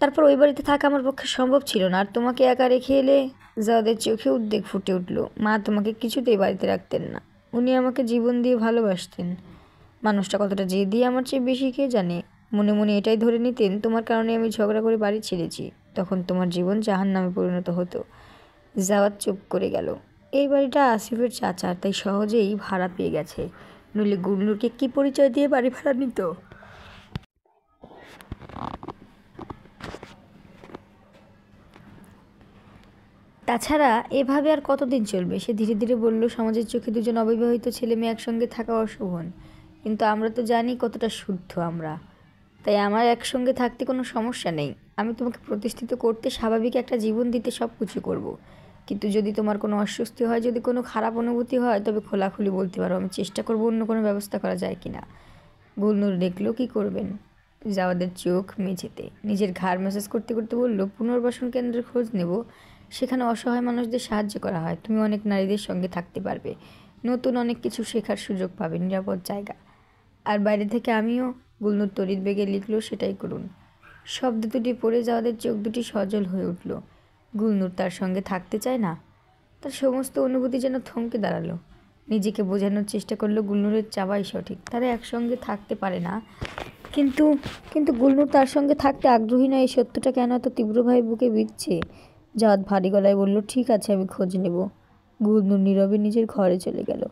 তারপর ওই বাড়িতে থাকা আমার পক্ষে সম্ভব ছিল না। আর তোমাকে একা রেখে এলে? জাওয়াদের চোখে উদ্বেগ ফুটে উঠল। মা তোমাকে কিছুতেই বাড়িতে রাখতেন না। উনি আমাকে জীবন দিয়ে ভালোবাসতেন। মানুষটা কতটা জেদি আমার চেয়ে বেশি কে জানে। মনে মনে এটাই ধরে নিতেন, তোমার কারণে আমি ঝগড়া করে বাড়ি ছেড়েছি, তখন তোমার জীবন জাহান্নামে পরিণত হতো। জাওয়াদ চুপ করে গেল। এই বাড়িটা আসিফের চাচার, তাই সহজেই ভাড়া পেয়ে গেছে। নইলে গুলনুরকে কী পরিচয় দিয়ে বাড়ি ভাড়া নিত? তাছাড়া এভাবে আর কতদিন চলবে? সে ধীরে ধীরে বলল, সমাজের চোখে দুজন অবিবাহিত ছেলে মেয়ে একসঙ্গে থাকা অশোভন, কিন্তু আমরা তো জানি কতটা শুদ্ধ আমরা। তাই আমার একসঙ্গে থাকতে কোনো সমস্যা নেই। আমি তোমাকে প্রতিষ্ঠিত করতে, স্বাভাবিক একটা জীবন দিতে সব কিছু করবো। কিন্তু যদি তোমার কোনো অস্বস্তি হয়, যদি কোনো খারাপ অনুভূতি হয়, তবে খোলাখুলি বলতে পারো, আমি চেষ্টা করবো অন্য কোনো ব্যবস্থা করা যায় কিনা। গুলনুর দেখলো, কি করবেন? জাওয়াদের চোখ মেঝেতে। নিজের ঘাড় ম্যাসাজ করতে করতে বলল, পুনর্বাসন কেন্দ্রের খোঁজ নেব। সেখানে অসহায় মানুষদের সাহায্য করা হয়। তুমি অনেক নারীদের সঙ্গে থাকতে পারবে। নতুন অনেক কিছু শেখার সুযোগ পাবে, নিরাপদ জায়গা। আর বাইরে থেকে আমিও। গুলনুর তড়িৎ বেগে লিখল, সেটাই করুন। শব্দ দুটি পড়ে যাওয়াদের চোখ দুটি সজল হয়ে উঠল। গুলনুর তার সঙ্গে থাকতে চায় না। তার সমস্ত অনুভূতি যেন থমকে দাঁড়ালো। নিজেকে বোঝানোর চেষ্টা করলো গুলনুরের চাওয়াই সঠিক, তারা একসঙ্গে থাকতে পারে না। কিন্তু কিন্তু গুলনুর তার সঙ্গে থাকতে আগ্রহী নয়, এই সত্যটা কেন এত তীব্রভাবে বুকে বিঁধছে? জাওয়াত ভারী গলায় বলল, ঠিক আছে, আমি খোঁজ নেব। গুলনুর নীরবে নিজের ঘরে চলে গেল।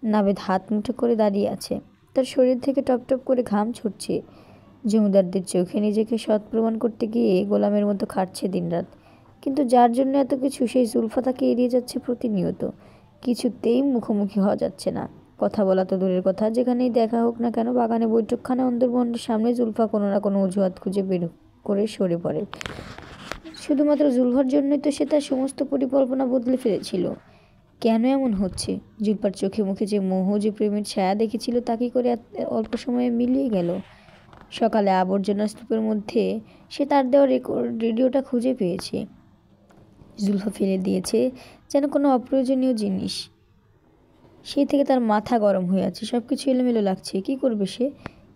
নাবেদ হাত মুঠো করে দাঁড়িয়ে আছে, তার শরীর থেকে টপটপ করে ঘাম ছুটছে। জমিদারদের চোখে নিজেকে সৎ প্রমাণ করতে গিয়ে গোলামের মতো খাটছে দিনরাত। কিন্তু যার জন্য এত কিছু, সেই জুলফা তাকে এড়িয়ে যাচ্ছে প্রতিনিয়ত। কিছুতেই মুখোমুখি হওয়া যাচ্ছে না। কথা বলা তো দূরের কথা, যেখানেই দেখা হোক না কেন, বাগানে বৈঠকখানে অন্দরমহলের সামনে জুলফা কোনো না কোনো অজুহাত খুঁজে বের করে সরে পড়ে। শুধুমাত্র জুলফার জন্যই তো সে তার সমস্ত পরিকল্পনা বদলে ফেলেছিল। কেন এমন হচ্ছে? জুলফার চোখে মুখে যে মোহ, যে প্রেমের ছায়া দেখেছিল, তা কি করে অল্প সময়ে মিলিয়ে গেল? সকালে আবর্জনা স্তূপের মধ্যে সে তার দেওয়া রেডিওটা খুঁজে পেয়েছে। জুলফা ফেলে দিয়েছে যেন কোনো অপ্রয়োজনীয় জিনিস। সেই থেকে তার মাথা গরম হয়ে আছে, সব কিছু এলোমেলো লাগছে। কি করবে সে?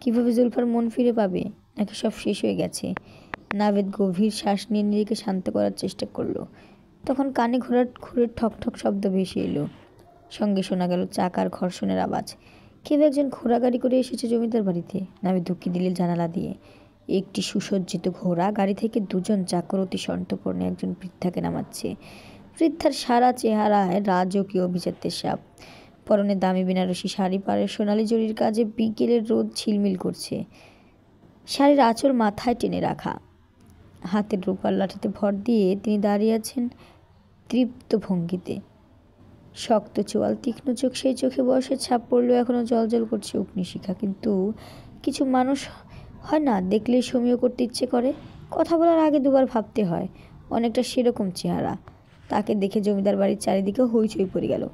কিভাবে জুলফার মন ফিরে পাবে? নাকি সব শেষ হয়ে গেছে? নাবেদ গভীর শ্বাস নিয়ে নিজেকে শান্ত করার চেষ্টা করলো। তখন কানে ঘোড়ার খুরের ঠক ঠক শব্দ ভেসে এলো। সঙ্গে শোনা গেল চাকার ঘর্ষণের আওয়াজ। কেউ একজন ঘোড়া গাড়ি করে এসেছে জমিদার বাড়িতে। নাবিদ ঢুকি দিল জানালা দিয়ে। একটি সুসজ্জিত ঘোড়া গাড়ি থেকে দুজন চাকর অতি সন্তর্পণে একজন বৃদ্ধাকে নামাচ্ছে। বৃদ্ধার সারা চেহারায় রাজকীয় অভিজাত্যের ছাপ। পরনে দামি বেনারসি শাড়ি, পাড়ে সোনালি জরির কাজে বিকেলের রোদ ঝিলমিল করছে। শাড়ির আঁচল মাথায় টেনে রাখা। হাতের রূপার লাঠিতে ভর দিয়ে তিনি দাঁড়িয়ে আছেন তৃপ্ত ভঙ্গিতে। শক্ত চোয়াল, তীক্ষ্ণ চোখ, সেই চোখে বয়সের ছাপ পড়লেও এখনও জলজল করছে অগ্নিশিখা। কিন্তু কিছু মানুষ হয় না, দেখলেই সমীহ করতে ইচ্ছে করে, কথা বলার আগে দুবার ভাবতে হয়। অনেকটা সেরকম চেহারা। তাকে দেখে জমিদার বাড়ির চারিদিকে হইচই পড়ে গেল।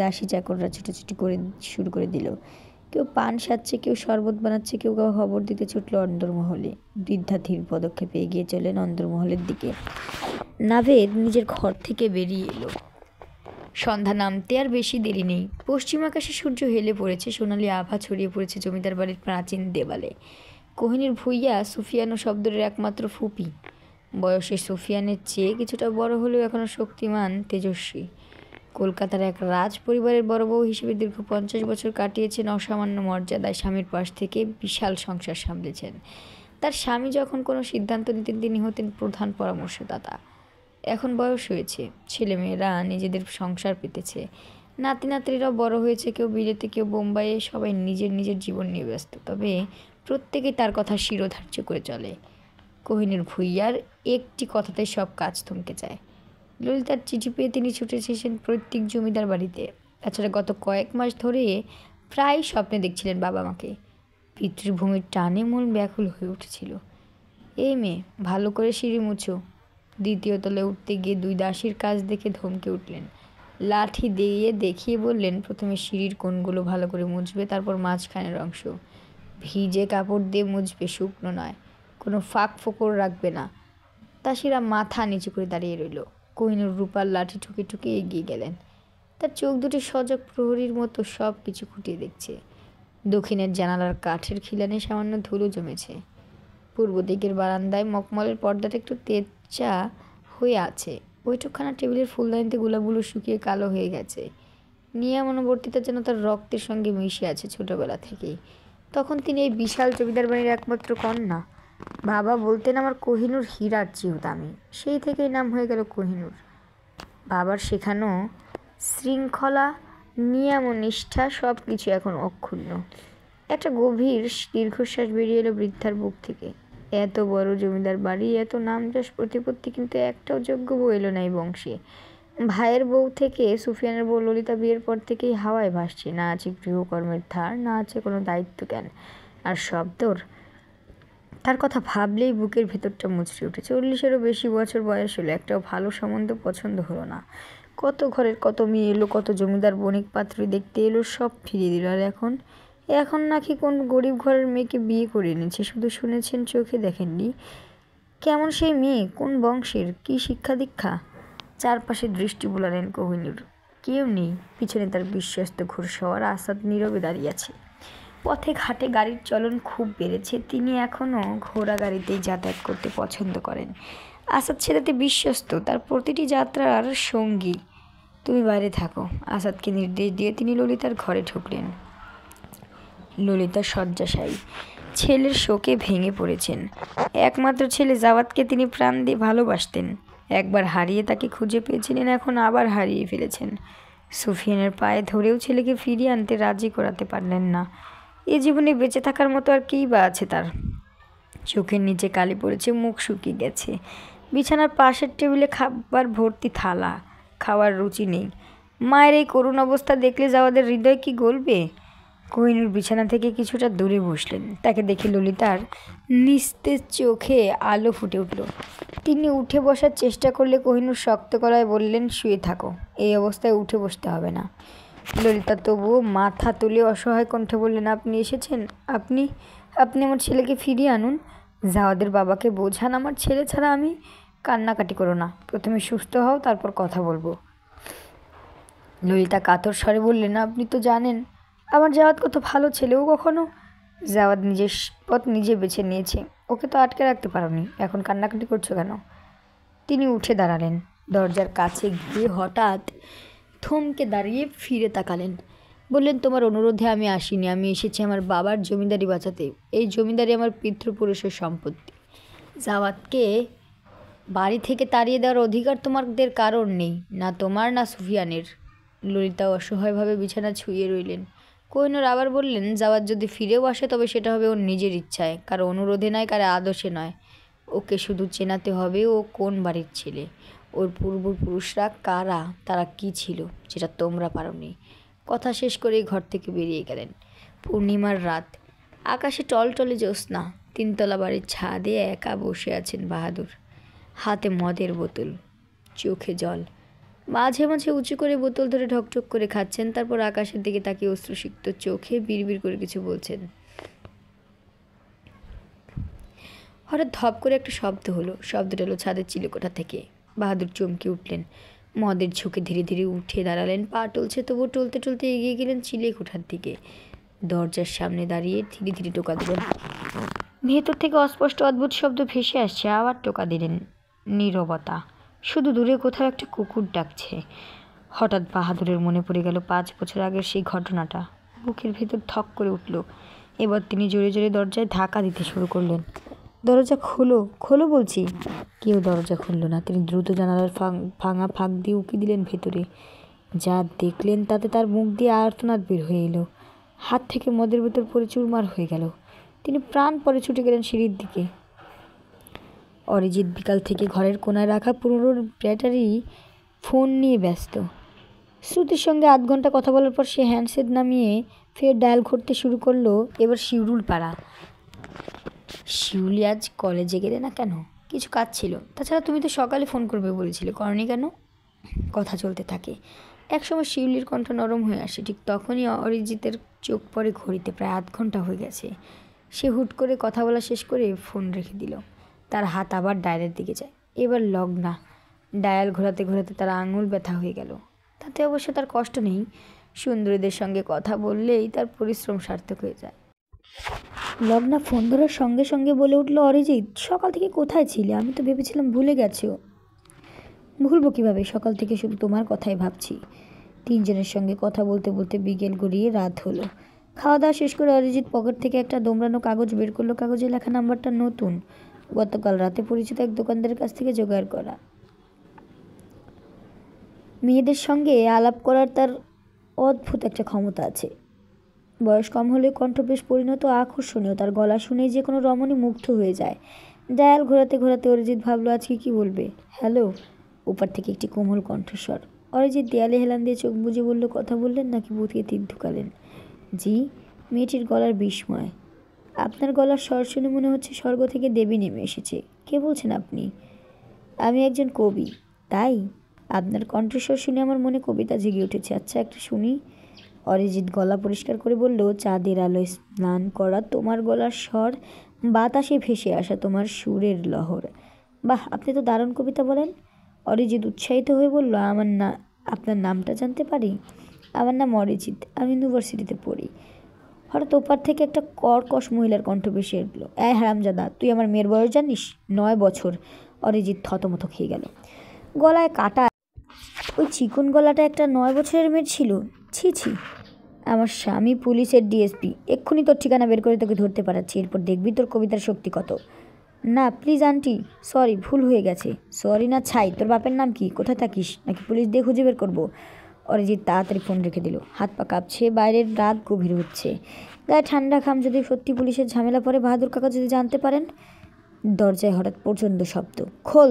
দাসী চাকররা ছুটোছুটি করে শুরু করে দিল। কেউ পান সাজছে, কেউ শরবত বানাচ্ছে, কেউ কেউ খবর দিতে ছুটল অন্দরমহলে। বৃদ্ধা ধীর পদক্ষেপে এগিয়ে চলেন অন্দরমহলের দিকে। নাভেদ নিজের ঘর থেকে বেরিয়ে এলো। সন্ধ্যা নামতে আর বেশি দেরি নেই। পশ্চিম আকাশে সূর্য হেলে পড়েছে, সোনালি আভা ছড়িয়ে পড়েছে জমিদার বাড়ির প্রাচীন দেওয়ালে। কোহিনীর ভূঁইয়া সুফিয়ান ও শব্দের একমাত্র ফুপি। বয়সে সুফিয়ানের চেয়ে কিছুটা বড় হলেও এখনও শক্তিমান, তেজস্বী। কলকাতার এক রাজ পরিবারের বড় বউ হিসেবে দীর্ঘ 50 বছর কাটিয়েছেন অসামান্য মর্যাদায়। স্বামীর পাশ থেকে বিশাল সংসার সামলেছেন। তার স্বামী যখন কোনো সিদ্ধান্ত নিতেন, তিনি হতেন প্রধান পরামর্শদাতা। এখন বয়স হয়েছে, ছেলেমেয়েরা নিজেদের সংসার পেতেছে, নাতি নাতনিরাও বড় হয়েছে, কেউ বিলেতে, কেউ বোম্বাইয়ে, সবাই নিজের নিজের জীবন নিয়ে ব্যস্ত। তবে প্রত্যেকেই তার কথা শিরোধার্য করে চলে। কোহিনীর ভূঁইয়ার একটি কথাতে সব কাজ থমকে যায়। ললিতার চিঠি পেয়ে তিনি ছুটে এসেছেন প্রত্যেক জমিদার বাড়িতে। তাছাড়া গত কয়েক মাস ধরে প্রায় স্বপ্নে দেখছিলেন বাবা মাকে। পিতৃভূমির টানে মন ব্যাকুল হয়ে উঠেছিল। এই মেয়ে, ভালো করে সিঁড়ি মুছো। দ্বিতীয় তলে উঠতে গিয়ে দুই দাসীর কাজ দেখে ধমকে উঠলেন। লাঠি দিয়ে দেখিয়ে বললেন, প্রথমে সিঁড়ির কোণগুলো ভালো করে মুছবে, তারপর মাঝখানের অংশ। ভিজে কাপড় দিয়ে মুছবে, শুকনো নয়। কোনো ফাঁক ফোকর রাখবে না। দাসীরা মাথা নিচু করে দাঁড়িয়ে রইল। কোহিনূর রূপার লাঠি ঠুকে ঠুকে এগিয়ে গেলেন। তার চোখ দুটি সজাগ প্রহরীর মতো সব কিছু খুঁটিয়ে দেখছে। দক্ষিণের জানালার কাঠের খিলানে সামান্য ধুলো জমেছে। পূর্ব দিকের বারান্দায় মখমলের পর্দাটা একটু তেজা হয়ে আছে। বৈঠকখানা টেবিলের ফুলদানিতে গোলাপগুলো শুকিয়ে কালো হয়ে গেছে। নিয়মানুবর্তিতা যেন তার রক্তের সঙ্গে মিশে আছে ছোটবেলা থেকেই। তখন তিনি এই বিশাল জমিদার বাড়ির একমাত্র কন্যা। বাবা বলতেন, আমার কোহিনূর হীরার চেয়েও দামি। সেই থেকেই নাম হয়ে গেল কোহিনূর। বাবার শেখানো শৃঙ্খলা, নিয়ম ও নিষ্ঠা সব কিছু এখন অক্ষুণ্ণ। একটা গভীর দীর্ঘশ্বাস বেরিয়ে এলো বৃদ্ধার বুক থেকে। এত বড় জমিদার বাড়ি, এত নামযশ প্রতিপত্তি, কিন্তু একটাও যোগ্য বউ এলো না এই বংশে। ভাইয়ের বউ থেকে সুফিয়ানের বউ ললিতা বিয়ের পর থেকেই হাওয়ায় ভাসছে। না আছে গৃহকর্মের ধার, না আছে কোনো দায়িত্ব জ্ঞান। আর শব্দর, তার কথা ভাবলেই বুকের ভেতরটা মুচড়ে উঠে। 40-এরও বেশি বছর বয়স হলো, একটাও ভালো সম্বন্ধ পছন্দ হলো না। কত ঘরের কত মেয়ে এলো, কত জমিদার বণিক পাত্রী দেখতে এলো, সব ফিরিয়ে দিল। আর এখন নাকি কোন গরিব ঘরের মেয়েকে বিয়ে করে এনেছে। শুধু শুনেছেন, চোখে দেখেননি। কেমন সেই মেয়ে, কোন বংশের, কী শিক্ষা দীক্ষা? চারপাশে দৃষ্টি বুলালেন কোহিনূর। কেউ নেই। পিছনে তার বিশ্বস্ত ঘোড়সওয়ার আসাদ নীরবে দাঁড়িয়ে আছে। পথে ঘাটে গাড়ির চলন খুব বেড়েছে। তিনি এখনও ঘোড়া গাড়িতেই যাতায়াত করতে পছন্দ করেন। আসাদ ছেলেতে বিশ্বস্ত, তার প্রতিটি যাত্রার সঙ্গী। তুমি বাইরে থাকো, আসাদকে নির্দেশ দিয়ে তিনি ললিতার ঘরে ঢুকলেন। ললিতা শয্যাশায়ী, ছেলের শোকে ভেঙে পড়েছেন। একমাত্র ছেলে জাওয়াতকে তিনি প্রাণ দিয়ে ভালোবাসতেন। একবার হারিয়ে তাকে খুঁজে পেয়েছিলেন, এখন আবার হারিয়ে ফেলেছেন। সুফিয়ানের পায়ে ধরেও ছেলেকে ফিরিয়ে আনতে রাজি করাতে পারলেন না। এ জীবনে বেঁচে থাকার মতো আর কী বা আছে তার? চোখের নিচে কালি পড়েছে, মুখ শুকিয়ে গেছে। বিছানার পাশের টেবিলে খাবার ভর্তি থালা, খাওয়ার রুচি নেই। মায়ের এই করুণ অবস্থা দেখলে জাওয়াদের হৃদয় কি গলবে? কোহিনূর বিছানা থেকে কিছুটা দূরে বসলেন। তাকে দেখে ললিতার নিস্তেজ চোখে আলো ফুটে উঠল। তিনি উঠে বসার চেষ্টা করলে কোহিনূর শক্ত গলায় বললেন, শুয়ে থাকো, এই অবস্থায় উঠে বসতে হবে না। ললিতা তবুও মাথা তুলে অসহায় কণ্ঠে বললেন, আপনি এসেছেন, আপনি আপনি আমার ছেলেকে ফিরিয়ে আনুন। জাওয়াদের বাবাকে বোঝান, আমার ছেলে ছাড়া আমি। কান্নাকাটি করো না, প্রথমে সুস্থ হও, তারপর কথা বলবো। ললিতা কাতর স্বরে বললেন, আপনি তো জানেন আমার জাওয়াত কত ভালো ছেলে। ও কখনো জাওয়াত নিজের পথ নিজে বেছে নিয়েছে, ওকে তো আটকে রাখতে পারোনি, এখন কান্নাকাটি করছো কেন? তিনি উঠে দাঁড়ালেন। দরজার কাছে গিয়ে হঠাৎ থমকে দাঁড়িয়ে ফিরে তাকালেন। বললেন, তোমার অনুরোধে আমি আসিনি, আমি এসেছি আমার বাবার জমিদারি বাঁচাতে। এই জমিদারি আমার পিতৃপুরুষের সম্পত্তি। জাওয়াতকে বাড়ি থেকে তাড়িয়ে দেওয়ার অধিকার তোমাদের কারণ নেই, না তোমার না সুফিয়ানের। ললিতা অসহায়ভাবে বিছানা ছুঁয়ে রইলেন। কোহিনূর আবার বললেন, জাওয়াত যদি ফিরেও আসে তবে সেটা হবে ওর নিজের ইচ্ছায়, কারো অনুরোধে নয়, কারো আদর্শে নয়। ওকে শুধু চেনাতে হবে ও কোন বাড়ির ছেলে, ওর পূর্বপুরুষরা কারা, তারা কি ছিল, যেটা তোমরা পারোনি। কথা শেষ করেই ঘর থেকে বেরিয়ে গেলেন। পূর্ণিমার রাত, আকাশে টলটলে জ্যোৎস্না। তিনতলা বাড়ির ছাদে একা বসে আছেন বাহাদুর, হাতে মদের বোতল, চোখে জল। মাঝে মাঝে উঁচু করে বোতল ধরে ঢকঢক করে খাচ্ছেন, তারপর আকাশের দিকে তাকিয়ে অশ্রুসিক্ত চোখে বিড়বিড় করে কিছু বলছেন। হঠাৎ ধপ করে একটা শব্দ হলো। শব্দটা এলো ছাদের চিলেকোঠা থেকে। বাহাদুর চমকে উঠলেন। মদের ঝোঁকে ধীরে ধীরে উঠে দাঁড়ালেন। পা টলছে, তবু টলতে টলতে এগিয়ে গেলেন চিলেকোঠার দিকে। দরজার সামনে দাঁড়িয়ে ধীরে ধীরে টোকা দিলেন। ভেতর থেকে অস্পষ্ট অদ্ভুত শব্দ ভেসে আসছে। আবার টোকা দিলেন। নীরবতা, শুধু দূরে কোথাও একটা কুকুর ডাকছে। হঠাৎ বাহাদুরের মনে পড়ে গেল 5 বছর আগের সেই ঘটনাটা। বুকের ভেতর থক করে উঠল। এবার তিনি জোরে জোরে দরজায় ধাক্কা দিতে শুরু করলেন। দরজা খোলো, খোলো বলছি। কেউ দরজা খুলল না। তিনি দ্রুত জানালার ভাঙা ফাঁক দিয়ে উঁকি দিলেন ভেতরে। যা দেখলেন তাতে তার মুখ দিয়ে আর্তনাদ বের হয়ে এলো। হাত থেকে মদের ভেতর পড়ে চুরমার হয়ে গেল। তিনি প্রাণ পরে ছুটে গেলেন সিঁড়ির দিকে। অরিজিৎ বিকাল থেকে ঘরের কোনায় রাখা পুরনো ব্যাটারি ফোন নিয়ে ব্যস্ত। শ্রুতির সঙ্গে 8 ঘন্টা কথা বলার পর সে হ্যান্ডসেট নামিয়ে ফের ডায়াল করতে শুরু করলো। এবার শিউরুল পাড়া। শিউলি আজ কলেজে গেলে না কেন? কিছু কাজ ছিল। তাছাড়া তুমি তো সকালে ফোন করবে বলেছিলে, করনি কেন? কথা চলতে থাকে। একসময় শিউলির কণ্ঠ নরম হয়ে আসে। ঠিক তখনই অরিজিতের চোখ পড়ে ঘড়িতে, প্রায় 8 ঘন্টা হয়ে গেছে। সে হুট করে কথা বলা শেষ করে ফোন রেখে দিল। তার হাত আবার ডায়ালের দিকে যায়। এবার লগ্না। ডায়াল ঘোরাতে ঘোরাতে তার আঙুল ব্যথা হয়ে গেল। তাতে অবশ্য তার কষ্ট নেই। সুন্দরীদের সঙ্গে কথা বললেই তার পরিশ্রম সার্থক হয়ে যায়। লগ্না ফোন ধরার সঙ্গে সঙ্গে বলে উঠল, অরিজিৎ, সকাল থেকে কোথায় ছিলে? আমি তো ভেবেছিলাম ভুলে গেছো। ভুলবো কীভাবে? সকাল থেকে শুধু তোমার কথাই ভাবছি। 3 জনের সঙ্গে কথা বলতে বলতে বিকেল গড়িয়ে রাত হলো। খাওয়া দাওয়া শেষ করে অরিজিৎ পকেট থেকে একটা দোমড়ানো কাগজ বের করলো। কাগজে লেখা নাম্বারটা নতুন, গতকাল রাতে পরিচিত এক দোকানদারের কাছ থেকে জোগাড় করা। মেয়েদের সঙ্গে আলাপ করার তার অদ্ভুত একটা ক্ষমতা আছে। বয়স কম হলেও কণ্ঠ বেশ পরিণত, আকর্ষণীয়। তার গলা শুনেই যে কোনো রমণী মুগ্ধ হয়ে যায়। ডায়াল ঘোরাতে ঘোরাতে অরিজিৎ ভাবলো, আজকে কী বলবে। হ্যালো। ওপার থেকে একটি কোমল কণ্ঠস্বর। অরিজিৎ দেয়ালে হেলান দিয়ে চোখ বুজে বলল, কথা বললেন নাকি বুথকে তীর ঢুকালেন? জি। মেয়েটির গলার বিস্ময়। আপনার গলার স্বর শুনে মনে হচ্ছে স্বর্গ থেকে দেবী নেমে এসেছে। কে বলছেন আপনি? আমি একজন কবি। তাই? আপনার কণ্ঠস্বর শুনে আমার মনে কবিতা জেগে উঠেছে। আচ্ছা, একটা শুনি। অরিজিৎ গলা পরিষ্কার করে বলল, চাঁদের আলোয় স্নান করা তোমার গলার স্বর, বাতাসে ভেসে আসা তোমার সুরের লহর। বাহ, আপনি তো দারুণ কবিতা বলেন। অরিজিৎ উৎসাহিত হয়ে বলল, আপনার নামটা জানতে পারি? আমার নাম অরিজিৎ, আমি ইউনিভার্সিটিতে পড়ি। হঠাৎ ওপার থেকে একটা কর্কশ মহিলার কণ্ঠ ভেসে উঠল। এই হারামজাদা, তুই আমার মেয়ের বয়স জানিস? 9 বছর। অরিজিৎ থতমত খেয়ে গেল। গলায় কাটা, ওই চিকন গলাটা একটা 9 বছরের মেয়ের ছিল? ছি ছি। আমার স্বামী পুলিশের ডিএসপি, এক্ষুনি তোর ঠিকানা বের করে তোকে ধরতে পারাচ্ছি, এরপর দেখবি তোর কবিতার শক্তি কত। না প্লিজ আন্টি, সরি, ভুল হয়ে গেছে। সরি না ছাই, তোর বাপের নাম কি, কোথায় থাকিস, নাকি পুলিশ দিয়ে খুঁজে বের করবো? অরিজিৎ তাড়াতাড়ি ফোন রেখে দিল। হাত পা কাঁপছে, বাইরের রাত গভীর হচ্ছে, গায়ে ঠান্ডা ঘাম। যদি সত্যি পুলিশের ঝামেলা পড়ে, বাহাদুর কাকা যদি জানতে পারেন। দরজায় হঠাৎ প্রচণ্ড শব্দ। খোল,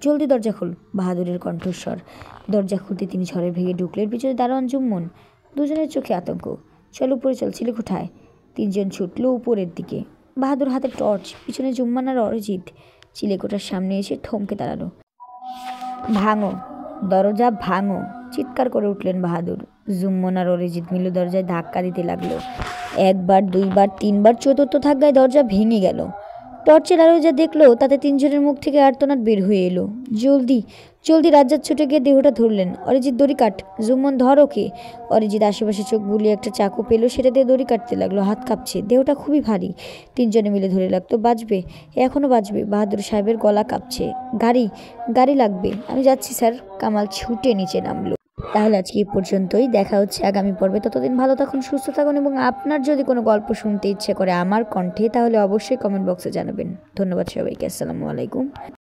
জলদি দরজা খোল। বাহাদুরের কণ্ঠস্বর। দরজা খুলতে তিনি ঝড়ে ভেঙে ঢুকলেন। পিছনে দারোয়ান জুম্মন। দুজনের চোখে আতঙ্ক। চল উপরে চল, ছেলে কোথায়? তিনজন ছুটল উপরের দিকে। বাহাদুর হাতে টর্চ, পিছনে জুম্মান আর অরিজিৎ। চিলেকোঠার সামনে এসে থমকে দাঁড়ালো। ভাঙো দরজা, ভাঙো, চিৎকার করে উঠলেন বাহাদুর। জুম্মন আর অরিজিৎ মিলে দরজায় ধাক্কা দিতে লাগলো। একবার, দুইবার, তিনবার, চতুর্থ ধাক্কায় দরজা ভেঙে গেল। টর্চের আলো যা দেখলো তাতে তিনজনের মুখ থেকে আর্তনাদ বের হয়ে এলো। জলদি জলদি! রাজ্জাক ছুটে গিয়ে দেহটা ধরলেন। অরিজিৎ, দড়ি কাট। জুম্মন, ধর ওকে। অরিজিৎ আশেপাশে চোখ বুলিয়ে একটা চাকু পেলো, সেটা দিয়ে দড়ি কাটতে লাগলো। হাত কাঁপছে, দেহটা খুবই ভারী। তিনজনে মিলে ধরে লাগতো। বাঁচবে, এখনও বাঁচবে। বাহাদুর সাহেবের গলা কাঁপছে। গাড়ি, গাড়ি লাগবে। আমি যাচ্ছি স্যার। কামাল ছুটে নিচে নামলো। তাহলে আজকে এই পর্যন্তই, দেখা হচ্ছে আগামী পর্বে। ততদিন ভালো থাকুন, সুস্থ থাকুন, এবং আপনার যদি কোনো গল্প শুনতে ইচ্ছে করে আমার কণ্ঠে, তাহলে অবশ্যই কমেন্ট বক্সে জানাবেন। ধন্যবাদ সবাইকে। আসসালামু আলাইকুম।